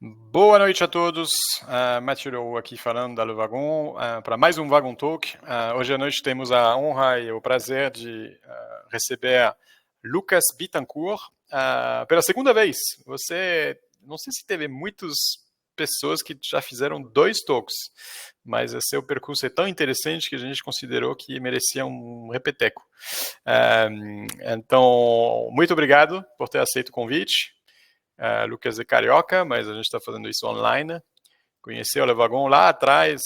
Boa noite a todos. Mathieu aqui falando da Le Wagon para mais um Wagon Talk. Hoje à noite temos a honra e o prazer de receber Lucas Bittencourt pela segunda vez. Você, não sei se teve muitas pessoas que já fizeram 2 talks, mas seu percurso é tão interessante que a gente considerou que merecia um repeteco. Então, muito obrigado por ter aceito o convite. Lucas é carioca, mas a gente está fazendo isso online. Conheceu o Le Wagon lá atrás,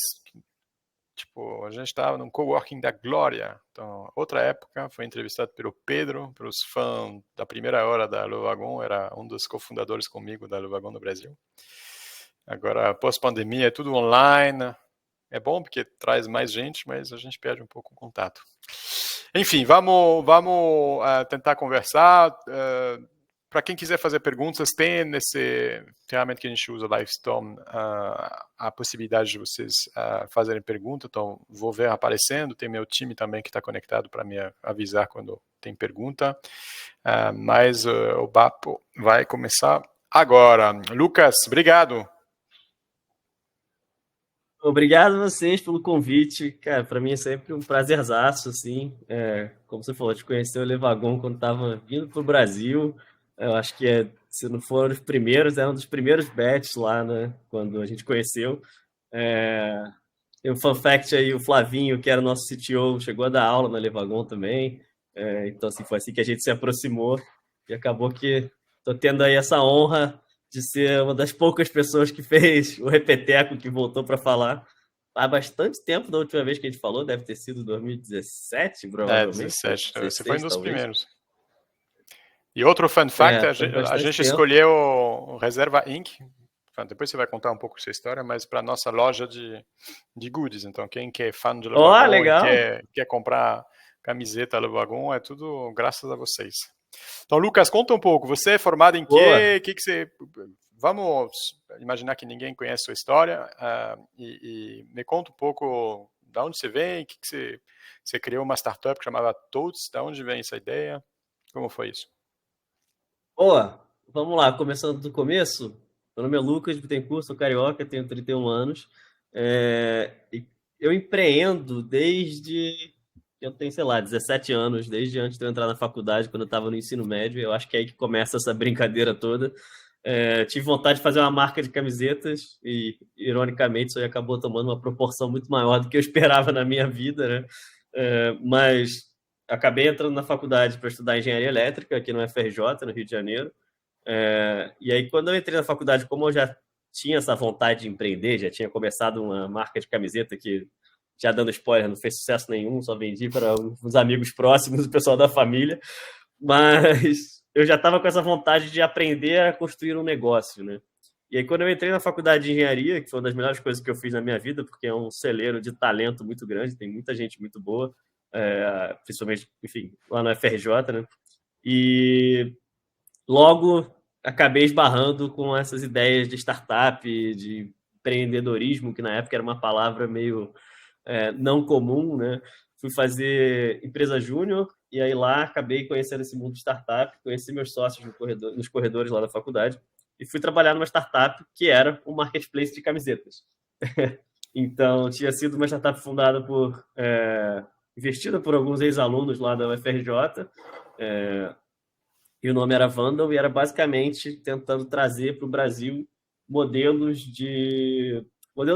tipo, a gente estava num coworking da Glória. Então, outra época, foi entrevistado pelo Pedro, pelos fãs da primeira hora da Le Wagon, era um dos cofundadores comigo da Le Wagon no Brasil. Agora, pós-pandemia, é tudo online. É bom porque traz mais gente, mas a gente perde um pouco o contato. Enfim, vamos tentar conversar. Para quem quiser fazer perguntas, tem nesse ferramenta que a gente usa, Livestorm, a possibilidade de vocês fazerem pergunta. Então, vou ver aparecendo. Tem meu time também que está conectado para me avisar quando tem pergunta. Mas o papo vai começar agora. Lucas, obrigado. Obrigado a vocês pelo convite. Cara, para mim é sempre um prazerzaço, assim. Como você falou, te conhecer o Le Wagon quando estava vindo para o Brasil. Eu acho que, se não foram os primeiros, era um dos primeiros bets lá, né? Quando a gente conheceu. Tem um fun fact aí, o Flavinho, que era o nosso CTO, chegou a dar aula na Le Wagon também. Então, assim, foi assim que a gente se aproximou. E acabou que estou tendo aí essa honra de ser uma das poucas pessoas que fez o repeteco, que voltou para falar. Há bastante tempo da última vez que a gente falou, deve ter sido 2017, provavelmente. 17, 16, você foi um dos talvez. primeiros. E outro fun fact, a gente escolheu o Reserva Inc. Depois você vai contar um pouco sua história, mas para nossa loja de goodies. Então, quem é fã de Le Wagon Legal. e quer comprar camiseta Le Wagon, é tudo graças a vocês. Então, Lucas, conta um pouco. Você é formado em quê? Que você... Vamos imaginar que ninguém conhece sua história e me conta um pouco de onde você vem, que você criou uma startup que chamava Toads, de onde vem essa ideia? Como foi isso? Vamos lá, começando do começo. Meu nome é Lucas Bittencourt, sou carioca, tenho 31 anos. Eu empreendo desde... Eu tenho, sei lá, 17 anos, desde antes de eu entrar na faculdade, quando eu estava no ensino médio. Eu acho que é aí que começa essa brincadeira toda. Tive vontade de fazer uma marca de camisetas e, ironicamente, isso aí acabou tomando uma proporção muito maior do que eu esperava na minha vida, né? Mas acabei entrando na faculdade para estudar engenharia elétrica aqui no FRJ, no Rio de Janeiro. E aí, quando eu entrei na faculdade, como eu já tinha essa vontade de empreender, já tinha começado uma marca de camiseta que, já dando spoiler, não fez sucesso nenhum, só vendi para uns amigos próximos, o pessoal da família, mas eu já estava com essa vontade de aprender a construir um negócio, né? E aí, quando eu entrei na faculdade de engenharia, que foi uma das melhores coisas que eu fiz na minha vida, porque é um celeiro de talento muito grande, tem muita gente muito boa, principalmente, enfim, lá no FRJ, né? E logo acabei esbarrando com essas ideias de startup, de empreendedorismo, que na época era uma palavra meio não comum, né? Fui fazer empresa júnior e aí lá acabei conhecendo esse mundo de startup, conheci meus sócios nos corredores lá da faculdade e fui trabalhar numa startup que era um marketplace de camisetas. Então, tinha sido uma startup fundada investida por alguns ex-alunos lá da UFRJ, e o nome era Vandal, e era basicamente tentando trazer para o Brasil modelos de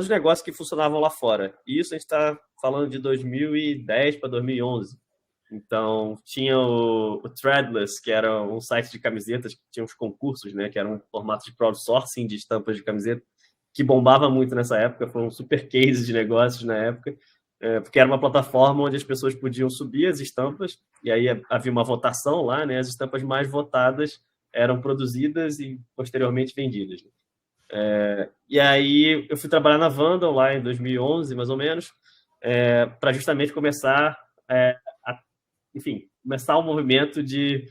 negócio que funcionavam lá fora. E isso a gente está falando de 2010 para 2011. Então, tinha o Threadless, que era um site de camisetas que tinha uns concursos, né, que era um formato de crowdsourcing de estampas de camiseta, que bombava muito nessa época, foi um super case de negócios na época, porque era uma plataforma onde as pessoas podiam subir as estampas, e aí havia uma votação lá, né, as estampas mais votadas eram produzidas e posteriormente vendidas. E aí eu fui trabalhar na Vandal lá em 2011, mais ou menos, para justamente começar enfim, começar o movimento de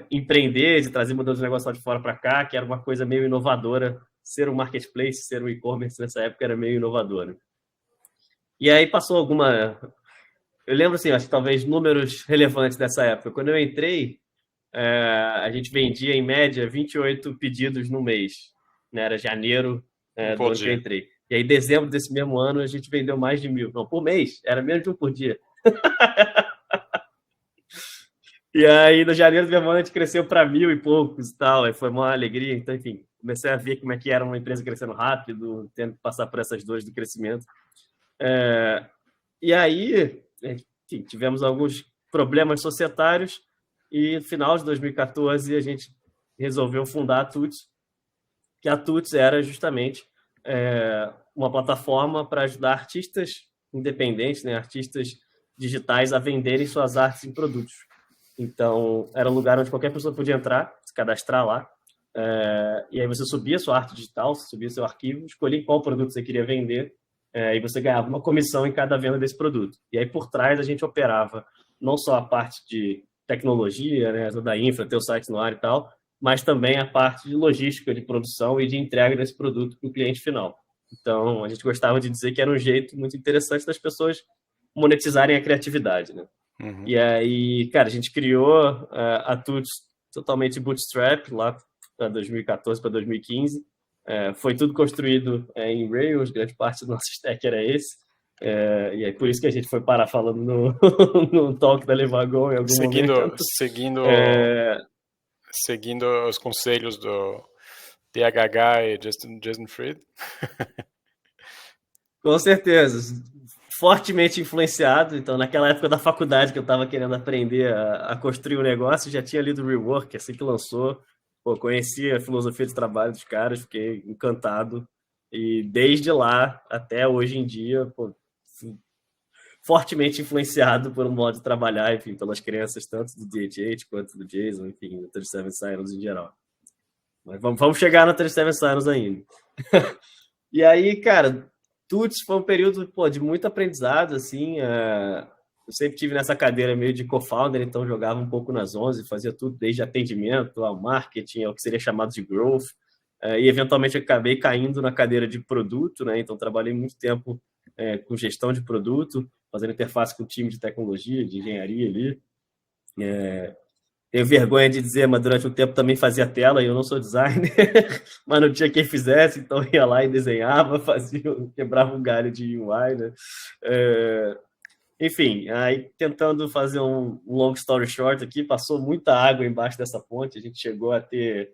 empreender, de trazer modelos de negócio lá de fora para cá, que era uma coisa meio inovadora. Ser um marketplace, ser um e-commerce nessa época era meio inovador. E aí passou alguma... Eu lembro, assim, acho que talvez números relevantes dessa época. Quando eu entrei, a gente vendia, em média, 28 pedidos no mês. né? Era janeiro do Por ano que eu dia. entrei. E aí, dezembro desse mesmo ano, a gente vendeu mais de 1.000. Não, por mês, era menos de um por dia. E aí, no janeiro do mesmo ano, a gente cresceu para 1.000 e poucos e tal. Aí foi uma alegria. Então, enfim, comecei a ver como é que era uma empresa crescendo rápido, tendo que passar por essas dores do crescimento. E aí, enfim, tivemos alguns problemas societários e no final de 2014 a gente resolveu fundar a Tuts, que a Tuts era justamente uma plataforma para ajudar artistas independentes, né, artistas digitais a venderem suas artes em produtos. Então, era um lugar onde qualquer pessoa podia entrar, se cadastrar lá, e aí você subia sua arte digital, você subia seu arquivo, escolhia qual produto você queria vender, e você ganhava uma comissão em cada venda desse produto. E aí, por trás, a gente operava não só a parte de tecnologia, né, da infra, ter o site no ar e tal, mas também a parte de logística, de produção e de entrega desse produto para o cliente final. Então, a gente gostava de dizer que era um jeito muito interessante das pessoas monetizarem a criatividade, né? Uhum. E aí, cara, a gente criou a Tuts totalmente bootstrap lá para 2014 para 2015. Foi tudo construído em Rails, grande parte do nosso stack era esse. E aí por isso que a gente foi parar falando no, no talk da Levagon em algum momento. Seguindo os conselhos do THH e Jason Fried. Com certeza. Fortemente influenciado. Então, naquela época da faculdade que eu estava querendo aprender a construir um negócio, já tinha lido Rework, assim que lançou. Pô, conheci a filosofia de trabalho dos caras, fiquei encantado. E desde lá até hoje em dia, pô, fortemente influenciado por um modo de trabalhar, enfim, pelas crenças tanto do DH quanto do Jason, enfim, do 37 Silos em geral. Mas vamos chegar no 37 Silos ainda. E aí, cara, Tuts foi um período de muito aprendizado, assim. Eu sempre tive nessa cadeira meio de co-founder, então jogava um pouco nas 11, fazia tudo desde atendimento ao marketing, ao que seria chamado de growth. E eventualmente eu acabei caindo na cadeira de produto, né? Então trabalhei muito tempo com gestão de produto, fazendo interface com o time de tecnologia, de engenharia ali. Tenho vergonha de dizer, mas durante um tempo também fazia tela, e eu não sou designer, mas não tinha quem fizesse, então ia lá e desenhava, quebrava um galho de UI, né? Enfim, aí tentando fazer um long story short aqui, passou muita água embaixo dessa ponte, a gente chegou a ter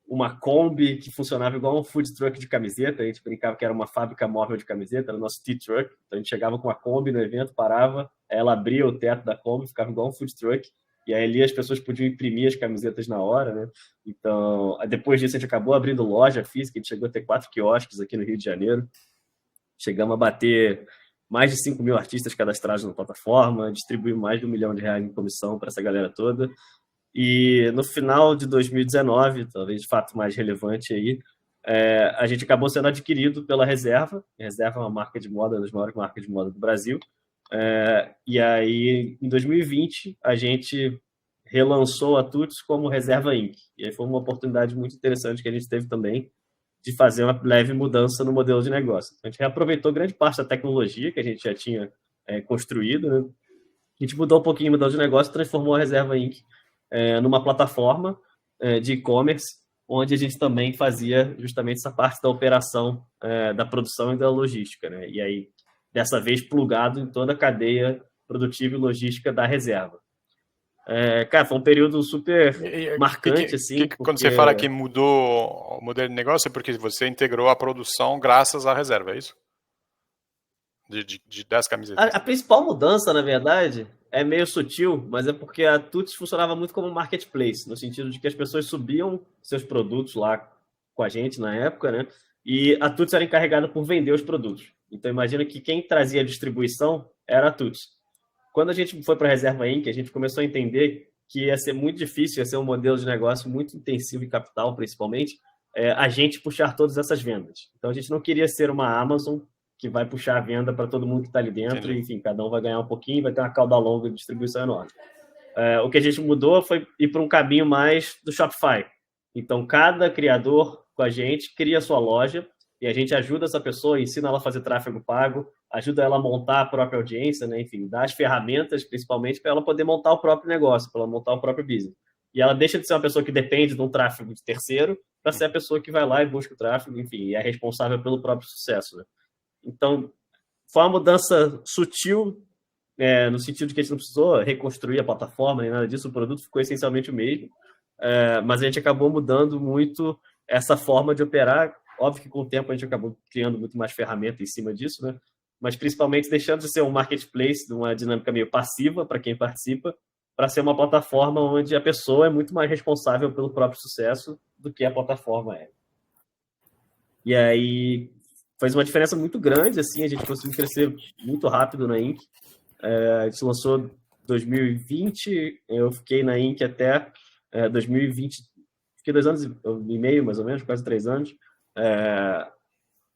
uma Kombi que funcionava igual um food truck de camiseta, a gente brincava que era uma fábrica móvel de camiseta, era o nosso T-Truck, então a gente chegava com a Kombi no evento, parava, ela abria o teto da Kombi, ficava igual um food truck, e aí ali as pessoas podiam imprimir as camisetas na hora, né? Então, depois disso a gente acabou abrindo loja física, a gente chegou a ter 4 quiosques aqui no Rio de Janeiro, chegamos a bater mais de 5.000 artistas cadastrados na plataforma, distribuímos mais de R$1 milhão em comissão para essa galera toda. E no final de 2019, talvez de fato mais relevante aí, a gente acabou sendo adquirido pela Reserva. A Reserva é uma marca de moda, uma das maiores marcas de moda do Brasil. E aí, em 2020, a gente relançou a Tuts como Reserva Inc. E aí foi uma oportunidade muito interessante que a gente teve também de fazer uma leve mudança no modelo de negócio. Então, a gente reaproveitou grande parte da tecnologia que a gente já tinha construído, né? A gente mudou um pouquinho o modelo de negócio e transformou a Reserva Inc. Numa plataforma de e-commerce, onde a gente também fazia justamente essa parte da operação, da produção e da logística, né? E aí, dessa vez, plugado em toda a cadeia produtiva e logística da Reserva. Cara, foi um período super marcante, assim. Quando você fala que mudou o modelo de negócio, é porque você integrou a produção graças à Reserva, é isso? De 10 camisetas. A principal mudança, na verdade, é meio sutil, mas é porque a Tuts funcionava muito como marketplace, no sentido de que as pessoas subiam seus produtos lá com a gente na época, né? E a Tuts era encarregada por vender os produtos. Então, imagina que quem trazia a distribuição era a Tuts. Quando a gente foi para a Reserva Inc., a gente começou a entender que ia ser muito difícil, ia ser um modelo de negócio muito intensivo em capital, principalmente, a gente puxar todas essas vendas. Então, a gente não queria ser uma Amazon que vai puxar a venda para todo mundo que está ali dentro. Entendi. E, enfim, cada um vai ganhar um pouquinho, vai ter uma cauda longa de distribuição enorme. O que a gente mudou foi ir para um caminho mais do Shopify. Então, cada criador com a gente cria a sua loja e a gente ajuda essa pessoa, ensina ela a fazer tráfego pago, ajuda ela a montar a própria audiência, né? Enfim, dá as ferramentas, principalmente, para ela poder montar o próprio negócio, para ela montar o próprio business. E ela deixa de ser uma pessoa que depende de um tráfego de terceiro para ser a pessoa que vai lá e busca o tráfego, enfim, e é responsável pelo próprio sucesso. Né? Então, foi uma mudança sutil, no sentido de que a gente não precisou reconstruir a plataforma nem nada disso, o produto ficou essencialmente o mesmo, mas a gente acabou mudando muito essa forma de operar. Óbvio que com o tempo a gente acabou criando muito mais ferramenta em cima disso, né? Mas principalmente deixando de ser um marketplace, de uma dinâmica meio passiva para quem participa, para ser uma plataforma onde a pessoa é muito mais responsável pelo próprio sucesso do que a plataforma é. E aí fez uma diferença muito grande, assim, a gente conseguiu crescer muito rápido na Inc. A gente lançou em 2020, eu fiquei na Inc. até 2020, fiquei 2 anos e meio, mais ou menos, quase 3 anos.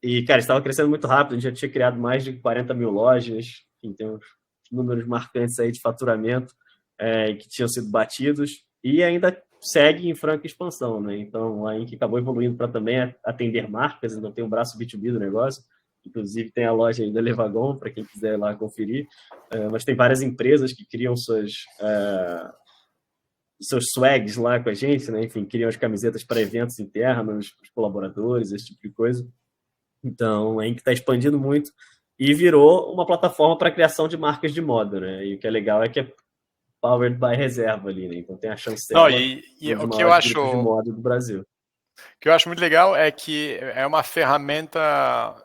E, cara, estava crescendo muito rápido, a gente já tinha criado mais de 40 mil lojas, enfim, tem uns números marcantes aí de faturamento que tinham sido batidos, e ainda segue em franca expansão, né? Então, a Inc. acabou evoluindo para também atender marcas, então tem um braço B2B do negócio, inclusive tem a loja aí da Levagon, para quem quiser ir lá conferir, mas tem várias empresas que criam seus swags lá com a gente, né? Enfim, criam as camisetas para eventos internos, para os colaboradores, esse tipo de coisa. Então, a Inc. está expandindo muito e virou uma plataforma para a criação de marcas de moda, né? E o que é legal é que é powered by reserva ali, né? Então tem a Não, chancela e de um dos o maiores grupos de moda do Brasil. que eu acho muito legal é que é uma ferramenta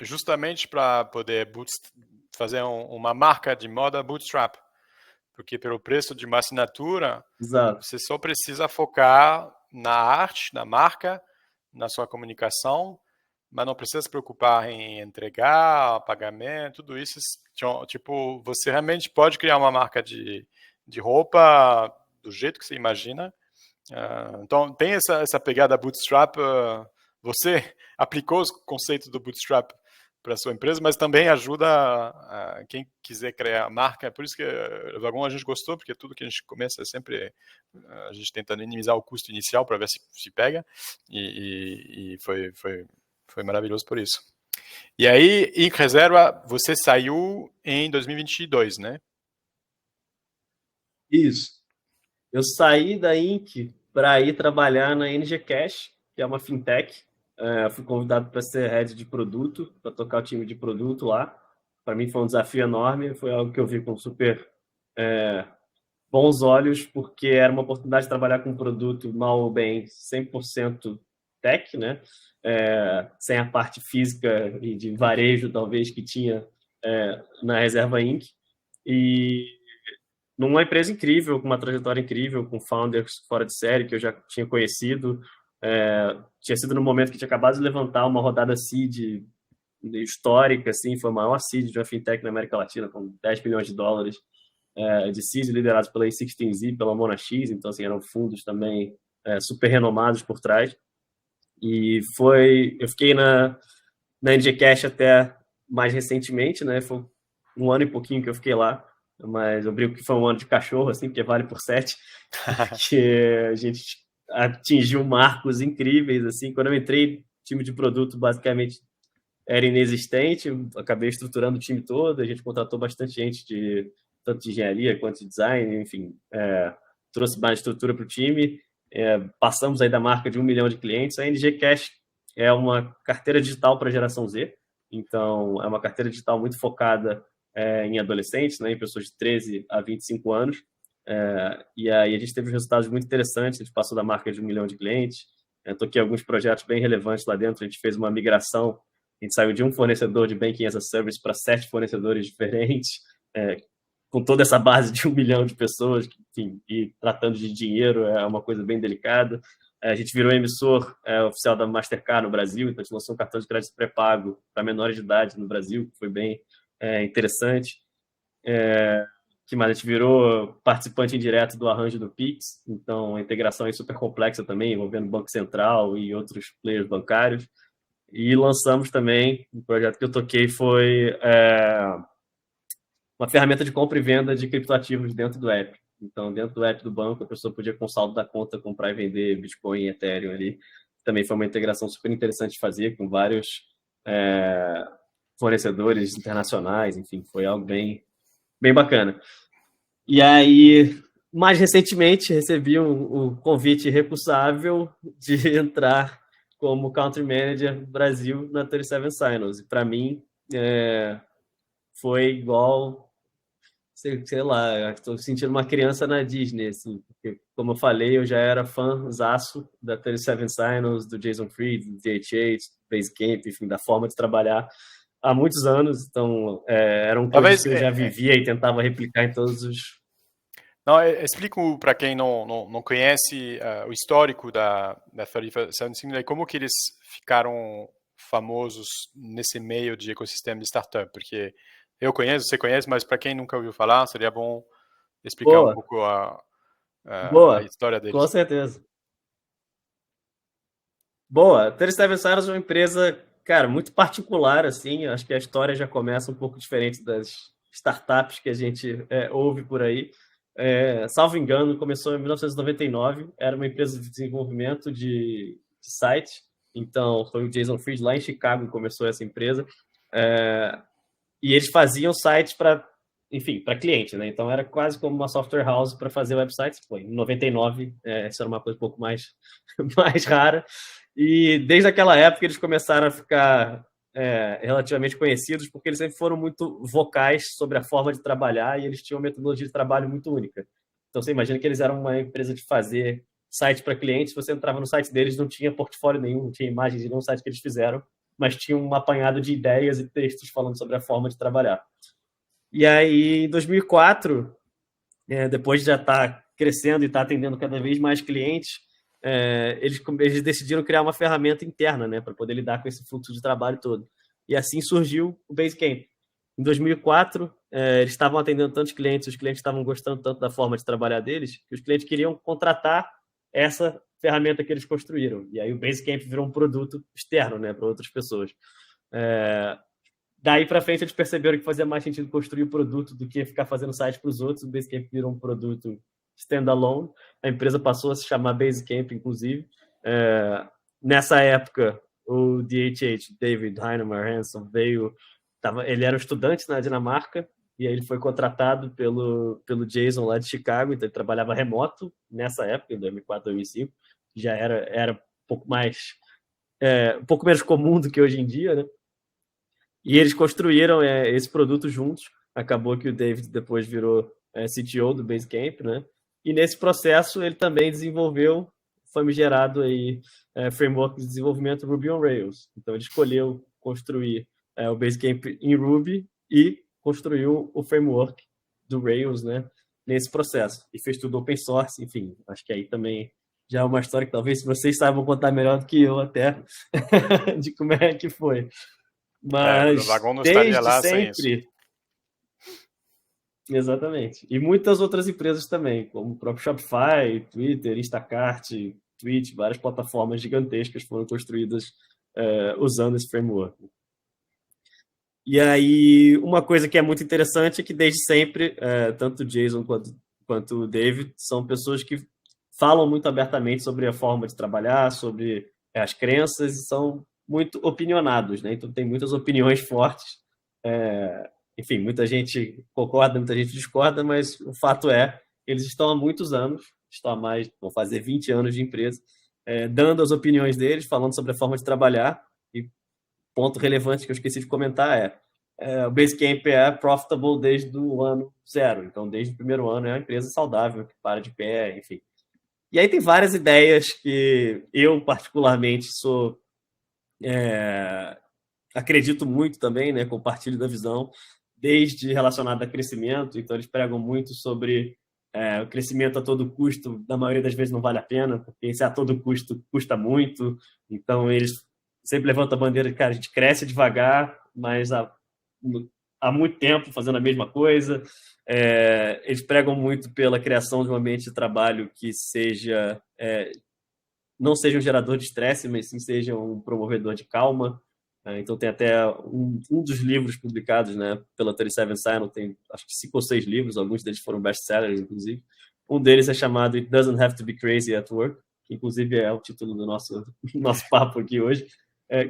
justamente para poder fazer uma marca de moda bootstrap. Porque pelo preço de uma assinatura, Exato. você só precisa focar na arte, na marca, na sua comunicação, mas não precisa se preocupar em entregar, pagamento, tudo isso. Tipo, você realmente pode criar uma marca de roupa do jeito que você imagina. Então, tem essa pegada bootstrap. Você aplicou os conceitos do bootstrap para a sua empresa, mas também ajuda quem quiser criar a marca. Por isso que o Vagon a gente gostou, porque tudo que a gente começa é sempre a gente tentando minimizar o custo inicial para ver se pega, e foi maravilhoso por isso. E aí, em reserva, você saiu em 2022, né? Isso. Eu saí da Inc. para ir trabalhar na NG Cash, que é uma fintech. Fui convidado para ser head de produto, para tocar o time de produto lá. Para mim foi um desafio enorme, foi algo que eu vi com super bons olhos, porque era uma oportunidade de trabalhar com um produto, mal ou bem, 100% tech, né? Sem a parte física e de varejo, talvez, que tinha na Reserva Inc. E numa empresa incrível, com uma trajetória incrível, com founders fora de série, que eu já tinha conhecido. Tinha sido no momento que tinha acabado de levantar uma rodada seed histórica, assim, foi a maior seed de uma fintech na América Latina, com 10 bilhões de dólares de seed liderados pela A16Z, pela Monax, então assim, eram fundos também super renomados por trás. E eu fiquei na NGCash até mais recentemente, né? Foi 1 ano e pouquinho que eu fiquei lá, mas eu brinco que foi 1 ano de cachorro, assim, porque vale por 7, porque a gente atingiu marcos incríveis, assim. Quando eu entrei, time de produto basicamente era inexistente, eu acabei estruturando o time todo, a gente contratou bastante gente tanto de engenharia quanto de design, enfim, trouxe mais estrutura para o time, passamos aí da marca de 1 milhão de clientes. A NG Cash é uma carteira digital para a geração Z, então é uma carteira digital muito focada em adolescentes, né, em pessoas de 13 a 25 anos, e aí a gente teve resultados muito interessantes, a gente passou da marca de 1 milhão de clientes, toquei alguns projetos bem relevantes lá dentro, a gente fez uma migração, a gente saiu de um fornecedor de Banking as a Service para 7 fornecedores diferentes, com toda essa base de 1 milhão de pessoas, enfim, e tratando de dinheiro é uma coisa bem delicada. A gente virou emissor oficial da Mastercard no Brasil, então a gente lançou um cartão de crédito pré-pago para menores de idade no Brasil, que foi bem interessante. Que mais? A gente virou participante indireto do arranjo do Pix, então a integração é super complexa também, envolvendo Banco Central e outros players bancários. E lançamos também, um projeto que eu toquei foi uma ferramenta de compra e venda de criptoativos dentro do app. Então, dentro do app do banco, a pessoa podia, com o saldo da conta, comprar e vender Bitcoin e Ethereum ali. Também foi uma integração super interessante de fazer, com vários fornecedores internacionais, enfim, foi algo bem, bem bacana. E aí, Mais recentemente, recebi um convite irrecusável de entrar como Country Manager Brasil na 37 Signals. E para mim, foi igual, sei lá, estou sentindo uma criança na Disney, assim, porque, como eu falei, eu já era fãzaço da 37 Signals, do Jason Fried, do DHH, do Basecamp, enfim, da forma de trabalhar há muitos anos. Então, eram coisas Talvez, que eu já vivia e tentava replicar em todos os... não, explico para quem não conhece o histórico da 37 Signals e como que eles ficaram famosos nesse meio de ecossistema de startup, porque eu conheço, você conhece, mas para quem nunca ouviu falar, seria bom explicar um Boa, pouco a boa, história com deles. certeza. Boa, 37 Signals é uma empresa, cara, muito particular, assim. Acho que a história já começa um pouco diferente das startups que a gente ouve por aí. Salvo engano, começou em 1999, era uma empresa de desenvolvimento de site. Então, foi o Jason Fried lá em Chicago que começou essa empresa. E eles faziam sites para, enfim, para cliente, né? Então era quase como uma software house para fazer websites. Pô, em 99, isso era uma coisa um pouco mais, mais rara. E desde aquela época eles começaram a ficar relativamente conhecidos porque eles sempre foram muito vocais sobre a forma de trabalhar e eles tinham uma metodologia de trabalho muito única. Então você imagina que eles eram uma empresa de fazer site para clientes, você entrava no site deles, não tinha portfólio nenhum, não tinha imagem de nenhum site que eles fizeram, mas tinha um apanhado de ideias e textos falando sobre a forma de trabalhar. E aí, em 2004, depois de já estar crescendo e estar atendendo cada vez mais clientes, eles decidiram criar uma ferramenta interna, né, para poder lidar com esse fluxo de trabalho todo. E assim surgiu o Basecamp. Em 2004, eles estavam atendendo tantos clientes, os clientes estavam gostando tanto da forma de trabalhar deles, que os clientes queriam contratar essa ferramenta que eles construíram. E aí o Basecamp virou um produto externo, né, para outras pessoas. Daí para frente eles perceberam que fazia mais sentido construir o produto do que ficar fazendo site para os outros. O Basecamp virou um produto standalone. A empresa passou a se chamar Basecamp, inclusive. Nessa época, o DHH, David Heinemeier Hansson, ele era um estudante na Dinamarca e aí ele foi contratado pelo Jason lá de Chicago, então ele trabalhava remoto nessa época, em 2004, 2005. Já era um pouco menos comum do que hoje em dia, né? E eles construíram esse produto juntos. Acabou que o David depois virou CTO do Basecamp, né? E nesse processo ele também desenvolveu, famigerado aí, framework de desenvolvimento Ruby on Rails. Então ele escolheu construir o Basecamp em Ruby e construiu o framework do Rails, né? Nesse processo. E fez tudo open source, enfim. Acho que aí também já é uma história que talvez vocês saibam contar melhor do que eu até, de como é que foi. O Mas Vagon não estaria desde lá sem isso. sempre, exatamente. E muitas outras empresas também, como o próprio Shopify, Twitter, Instacart, Twitch, várias plataformas gigantescas foram construídas usando esse framework. E aí, uma coisa que é muito interessante é que desde sempre, tanto o Jason quanto o David são pessoas que falam muito abertamente sobre a forma de trabalhar, sobre as crenças e são muito opinionados, né? Então tem muitas opiniões fortes. Enfim, muita gente concorda, muita gente discorda, mas o fato é que eles estão há muitos anos, vão fazer 20 anos de empresa, dando as opiniões deles, falando sobre a forma de trabalhar. E ponto relevante que eu esqueci de comentar o Basecamp é profitable desde o ano zero. Então, desde o primeiro ano, é uma empresa saudável, que para de pé, enfim. E aí tem várias ideias que eu, particularmente, acredito muito também, né? Compartilho da visão, desde relacionado a crescimento. Então, eles pregam muito sobre o crescimento a todo custo, na maioria das vezes não vale a pena, porque se a todo custo custa muito. Então, eles sempre levantam a bandeira de, cara, a gente cresce devagar, mas há muito tempo fazendo a mesma coisa. Eles pregam muito pela criação de um ambiente de trabalho que não seja um gerador de estresse, mas sim seja um promovedor de calma. Então tem até um dos livros publicados, né, pela 37 Signals, tem acho que 5 ou 6 livros, alguns deles foram best-sellers, inclusive. Um deles é chamado It Doesn't Have to Be Crazy at Work, que inclusive é o título do nosso papo aqui hoje,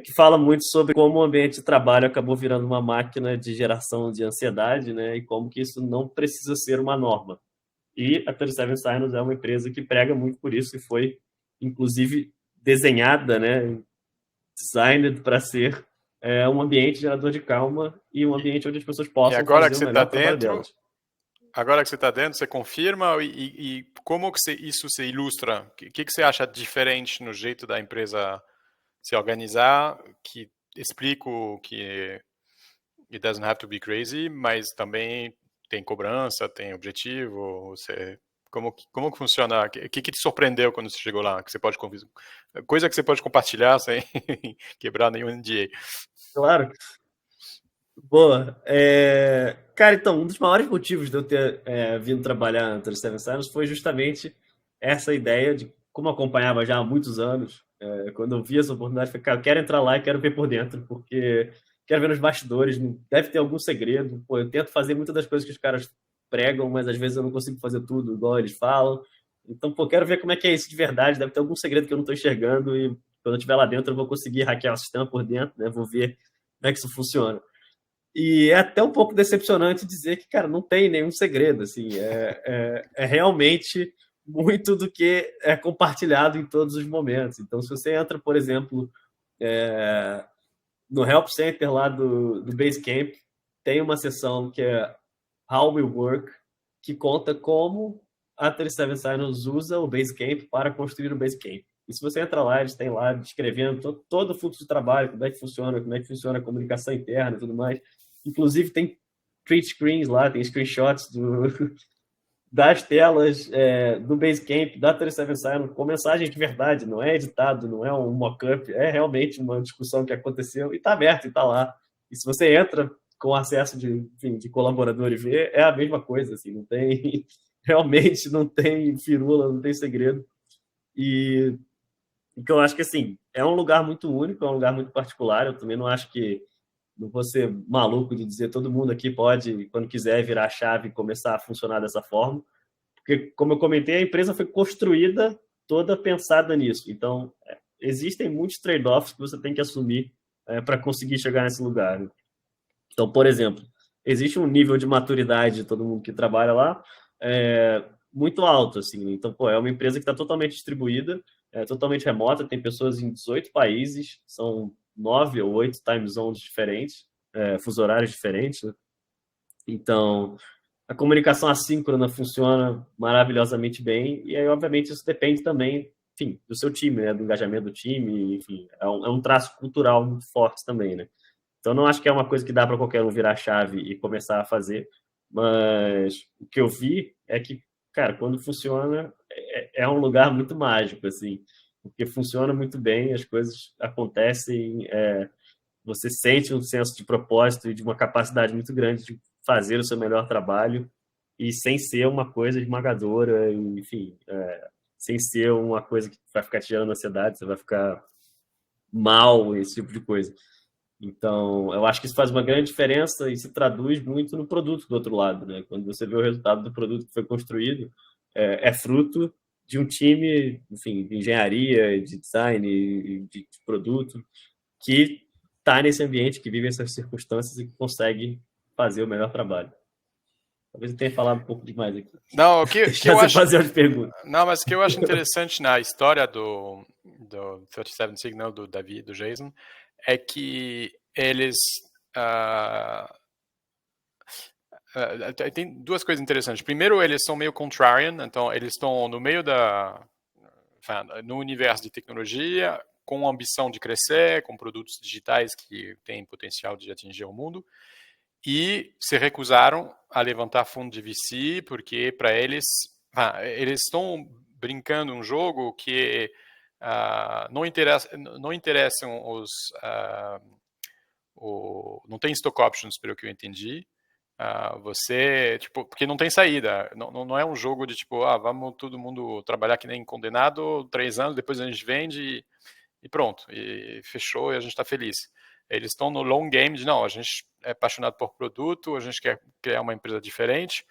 que fala muito sobre como o ambiente de trabalho acabou virando uma máquina de geração de ansiedade, né, e como que isso não precisa ser uma norma. E a 37 Signals é uma empresa que prega muito por isso e foi, inclusive, desenhada, né, designed para ser um ambiente gerador de calma e um ambiente onde as pessoas E possam agora fazer que o você está melhor trabalho dentro, delas. você confirma e como que isso se ilustra? O que você acha diferente no jeito da empresa se organizar, que explico que it doesn't have to be crazy, mas também tem cobrança, tem objetivo, como que funciona? O que te surpreendeu quando você chegou lá? Que você pode coisa que você pode compartilhar sem quebrar nenhum NDA. Claro. Boa. Cara, então, um dos maiores motivos de eu ter vindo trabalhar na 37 Signals foi justamente essa ideia de como eu acompanhava já há muitos anos. Quando eu vi essa oportunidade, eu falei, cara, eu quero entrar lá e quero ver por dentro, porque quero ver nos bastidores, deve ter algum segredo. Pô, eu tento fazer muitas das coisas que os caras pregam, mas às vezes eu não consigo fazer tudo igual eles falam. Então, pô, quero ver como é que é isso de verdade. Deve ter algum segredo que eu não estou enxergando e quando eu estiver lá dentro eu vou conseguir hackear o sistema por dentro, né? Vou ver como é que isso funciona. E é até um pouco decepcionante dizer que, cara, não tem nenhum segredo, assim, é realmente muito do que é compartilhado em todos os momentos. Então, se você entra, por exemplo, no Help Center lá do Basecamp, tem uma seção que é How We Work, que conta como a 37 Signals usa o Basecamp para construir o Basecamp. E se você entra lá, eles têm lá descrevendo todo o fluxo de trabalho, como é que funciona a comunicação interna e tudo mais. Inclusive tem print screens lá, tem screenshots das telas do Basecamp, da 37 Signals, com mensagem de verdade, não é editado, não é um mock-up, é realmente uma discussão que aconteceu e está aberto e está lá. E se você entra com acesso enfim, de colaborador e vê, é a mesma coisa, assim, não tem, realmente não tem firula, não tem segredo. E que eu acho que, assim, é um lugar muito único, é um lugar muito particular, eu também não acho que não vou ser maluco de dizer todo mundo aqui pode, quando quiser, virar a chave e começar a funcionar dessa forma. Porque, como eu comentei, a empresa foi construída toda pensada nisso. Então, existem muitos trade-offs que você tem que assumir para conseguir chegar nesse lugar. Né? Então, por exemplo, existe um nível de maturidade de todo mundo que trabalha lá muito alto. Assim. Então, pô, é uma empresa que está totalmente distribuída, totalmente remota, tem pessoas em 18 países, são 9 ou 8 time zones diferentes, fuso horários diferentes. Né? Então, a comunicação assíncrona funciona maravilhosamente bem, e aí, obviamente, isso depende também, enfim, do seu time, né? Do engajamento do time, enfim, é um traço cultural muito forte também, né? Então, não acho que é uma coisa que dá para qualquer um virar a chave e começar a fazer, mas o que eu vi é que, cara, quando funciona, é um lugar muito mágico, assim, porque funciona muito bem, as coisas acontecem, você sente um senso de propósito e de uma capacidade muito grande de fazer o seu melhor trabalho e sem ser uma coisa esmagadora, enfim, sem ser uma coisa que vai ficar te gerando ansiedade, você vai ficar mal, esse tipo de coisa. Então, eu acho que isso faz uma grande diferença e se traduz muito no produto do outro lado, né? Quando você vê o resultado do produto que foi construído, é fruto de um time, enfim, de engenharia, de design, de produto, que está nesse ambiente, que vive essas circunstâncias e que consegue fazer o melhor trabalho. Talvez eu tenha falado um pouco demais aqui. Não, Deixar você fazer as perguntas. Não, mas o que eu acho interessante na história do 37 Signal, do Davi, do Jason, é que eles tem duas coisas interessantes. Primeiro, eles são meio contrarian, então eles estão no meio no universo de tecnologia, com ambição de crescer, com produtos digitais que têm potencial de atingir o mundo, e se recusaram a levantar fundo de VC, porque para eles estão brincando um jogo que não interessam não tem stock options, pelo que eu entendi. Porque não tem saída, não é um jogo de tipo, vamos todo mundo trabalhar que nem condenado 3 anos, depois a gente vende e pronto, e fechou e a gente está feliz. Eles estão no long game de não, a gente é apaixonado por produto, a gente quer criar uma empresa diferente,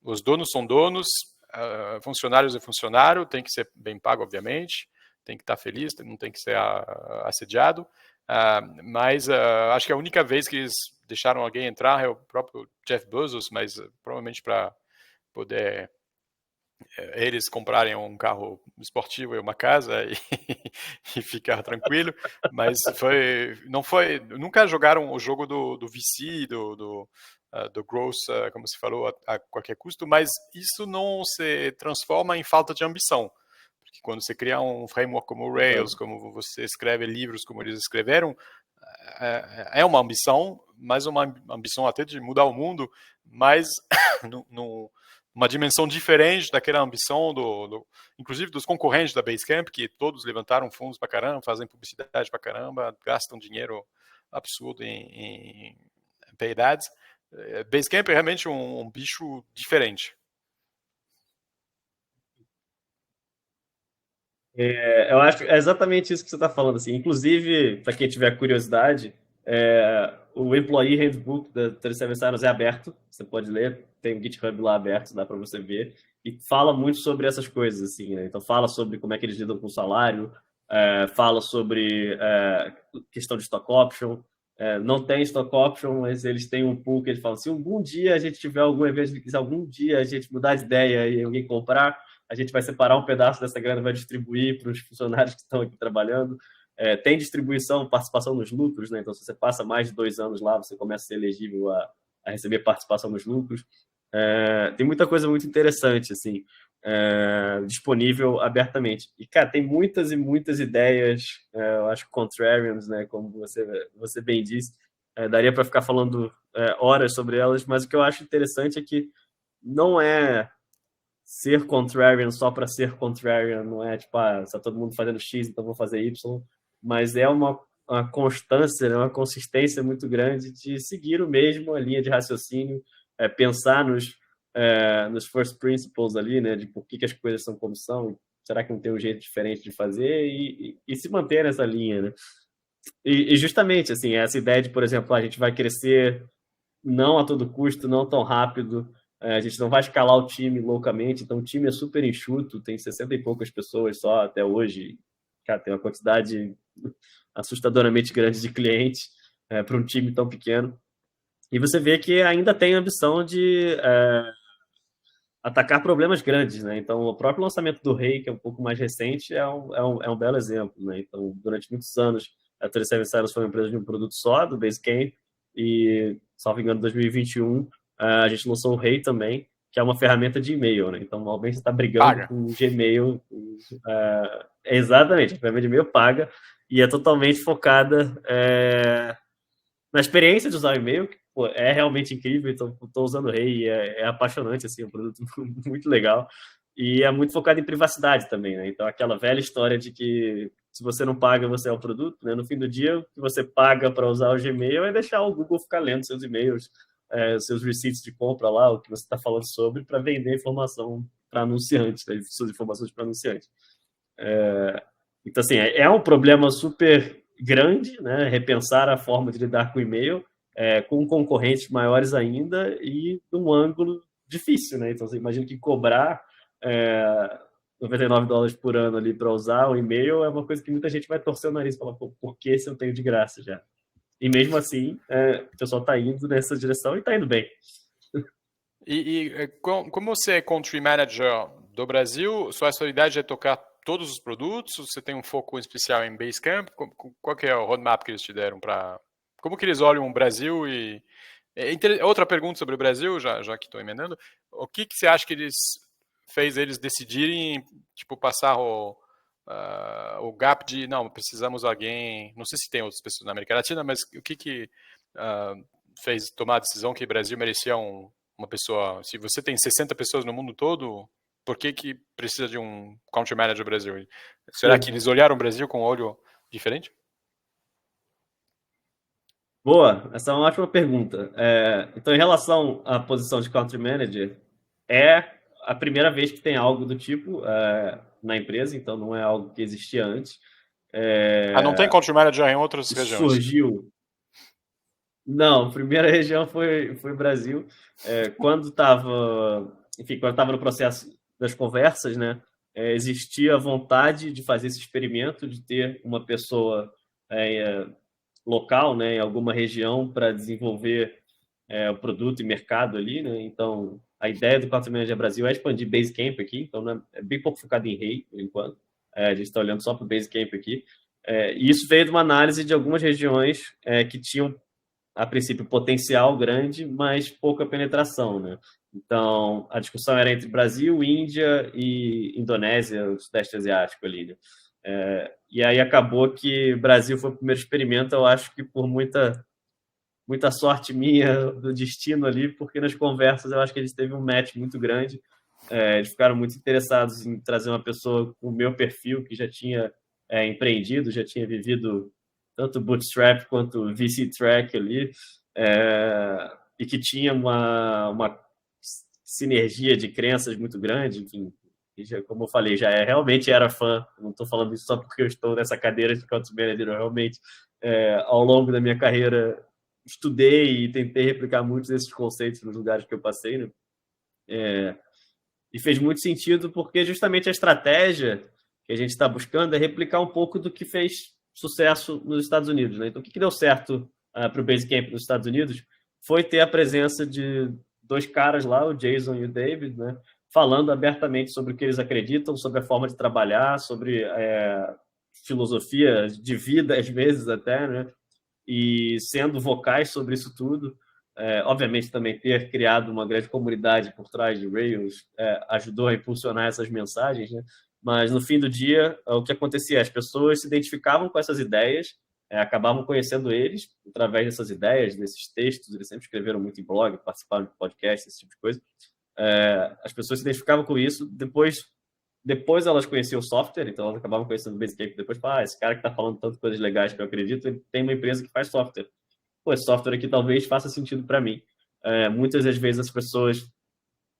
os donos são donos, funcionários é funcionário, tem que ser bem pago, obviamente, tem que estar feliz, não tem que ser assediado, mas acho que a única vez que eles deixaram alguém entrar é o próprio Jeff Bezos, mas provavelmente para poder eles comprarem um carro esportivo e uma casa e ficar tranquilo, mas nunca jogaram o jogo do VC, do growth, como se falou, a qualquer custo, mas isso não se transforma em falta de ambição. Porque quando você cria um framework como o Rails, como você escreve livros como eles escreveram, é uma ambição, mas uma ambição até de mudar o mundo, mas numa dimensão diferente daquela ambição inclusive dos concorrentes da Basecamp, que todos levantaram fundos pra caramba, fazem publicidade pra caramba, gastam dinheiro absurdo em paid ads. Basecamp é realmente um bicho diferente. Eu acho que é exatamente isso que você está falando. Assim. Inclusive, para quem tiver curiosidade, o Employee Handbook da 37 Silos é aberto, você pode ler, tem o GitHub lá aberto, dá para você ver, e fala muito sobre essas coisas. Assim, né? Então, fala sobre como é que eles lidam com o salário, fala sobre questão de stock option. Não tem stock option, mas eles têm um pool que eles falam: se algum dia a gente tiver algum evento, se algum dia a gente mudar de ideia e alguém comprar, a gente vai separar um pedaço dessa grana e vai distribuir para os funcionários que estão aqui trabalhando. Tem distribuição, participação nos lucros, né? Então, se você passa mais de 2 anos lá, você começa a ser elegível a receber participação nos lucros. Tem muita coisa muito interessante, assim, disponível abertamente. E, cara, tem muitas e muitas ideias, eu acho, contrarians, né? Como você bem disse. Daria para ficar falando horas sobre elas, mas o que eu acho interessante é que não é ser contrarian só para ser contrarian, não é tipo, está todo mundo fazendo X, então vou fazer Y, mas é uma constância, né, uma consistência muito grande de seguir o mesmo, a linha de raciocínio, pensar nos first principles ali, né, de por que as coisas são como são, será que não tem um jeito diferente de fazer e se manter nessa linha, né? E justamente, assim, essa ideia de, por exemplo, a gente vai crescer não a todo custo, não tão rápido. A gente não vai escalar o time loucamente, então o time é super enxuto, tem 60 e poucas pessoas só até hoje. Cara, tem uma quantidade assustadoramente grande de clientes para um time tão pequeno. E você vê que ainda tem a ambição de atacar problemas grandes, né? Então, o próprio lançamento do Rei, que é um pouco mais recente, é um belo exemplo, né? Então, durante muitos anos, a 37 Silos foi uma empresa de um produto só, do Basecamp, e, salvo engano, em 2021, a gente lançou o Rei também, que é uma ferramenta de e-mail, né? Então, alguém está brigando Paga. com o Gmail. Exatamente, a ferramenta de e-mail paga e é totalmente focada na experiência de usar o e-mail, que pô, é realmente incrível. Então, estou usando o Rei e é apaixonante, assim, é um produto muito legal. E é muito focado em privacidade também, né? Então, aquela velha história de que se você não paga, você é o produto, né? No fim do dia, o que você paga para usar o Gmail é deixar o Google ficar lendo seus e-mails, seus receipts de compra lá, o que você está falando sobre, para vender informação para anunciantes, né? Suas informações para anunciantes. Então, assim, é um problema super grande, né? Repensar a forma de lidar com o e-mail, com concorrentes maiores ainda e de um ângulo difícil, né? Então, você imagina que cobrar $99 por ano ali para usar o e-mail é uma coisa que muita gente vai torcer o nariz e falar: por que se eu tenho de graça já? E mesmo assim, o pessoal está indo nessa direção e está indo bem. Como você é country manager do Brasil, sua ideia é tocar todos os produtos? Você tem um foco especial em Basecamp? Qual que é o roadmap que eles te deram para... Como que eles olham o Brasil e... Outra pergunta sobre o Brasil, já que estou emendando. O que você acha que fez eles decidirem, tipo, passar o gap de, não, precisamos de alguém... Não sei se tem outras pessoas na América Latina, mas o que fez tomar a decisão que o Brasil merecia uma pessoa... Se você tem 60 pessoas no mundo todo, por que precisa de um country manager no Brasil? Será que eles olharam o Brasil com um olho diferente? Boa, essa é uma ótima pergunta. Então, em relação à posição de country manager, é a primeira vez que tem algo do tipo na empresa, então não é algo que existia antes. Não tem country manager em outras Isso regiões? surgiu. Não, a primeira região foi Brasil. Quando estava no processo das conversas, né, existia a vontade de fazer esse experimento, de ter uma pessoa local, né, em alguma região para desenvolver o produto e mercado ali, né? Então, a ideia do Content Manager Brasil é expandir Basecamp aqui, então né, é bem pouco focado em rei, por enquanto. A gente está olhando só para o Basecamp aqui. E isso veio de uma análise de algumas regiões que tinham, a princípio, potencial grande, mas pouca penetração, né? Então, a discussão era entre Brasil, Índia e Indonésia, o Sudeste Asiático ali, né? E aí acabou que o Brasil foi o primeiro experimento, eu acho que por muita sorte minha do destino ali, porque nas conversas eu acho que a gente teve um match muito grande. Eles ficaram muito interessados em trazer uma pessoa com o meu perfil, que já tinha empreendido, já tinha vivido tanto bootstrap quanto VC track ali, e que tinha uma sinergia de crenças muito grande, enfim. Já, como eu falei, realmente era fã, não estou falando isso só porque eu estou nessa cadeira de Content Manager, eu realmente, ao longo da minha carreira, estudei e tentei replicar muitos desses conceitos nos lugares que eu passei, né? E fez muito sentido porque justamente a estratégia que a gente está buscando é replicar um pouco do que fez sucesso nos Estados Unidos, né? Então, o que deu certo para o Basecamp nos Estados Unidos foi ter a presença de dois caras lá, o Jason e o David, né? Falando abertamente sobre o que eles acreditam, sobre a forma de trabalhar, sobre filosofia de vida, às vezes até, né? E sendo vocais sobre isso tudo. Obviamente, também ter criado uma grande comunidade por trás de Rails ajudou a impulsionar essas mensagens, né? Mas, no fim do dia, o que acontecia? As pessoas se identificavam com essas ideias, acabavam conhecendo eles através dessas ideias, desses textos. Eles sempre escreveram muito em blog, participaram de podcast, esse tipo de coisa. As pessoas se identificavam com isso. Depois elas conheciam o software, então elas acabavam conhecendo o Basecamp. Depois, esse cara que está falando tantas coisas legais que eu acredito, ele tem uma empresa que faz software. Pô, esse software aqui talvez faça sentido para mim. Muitas das vezes as pessoas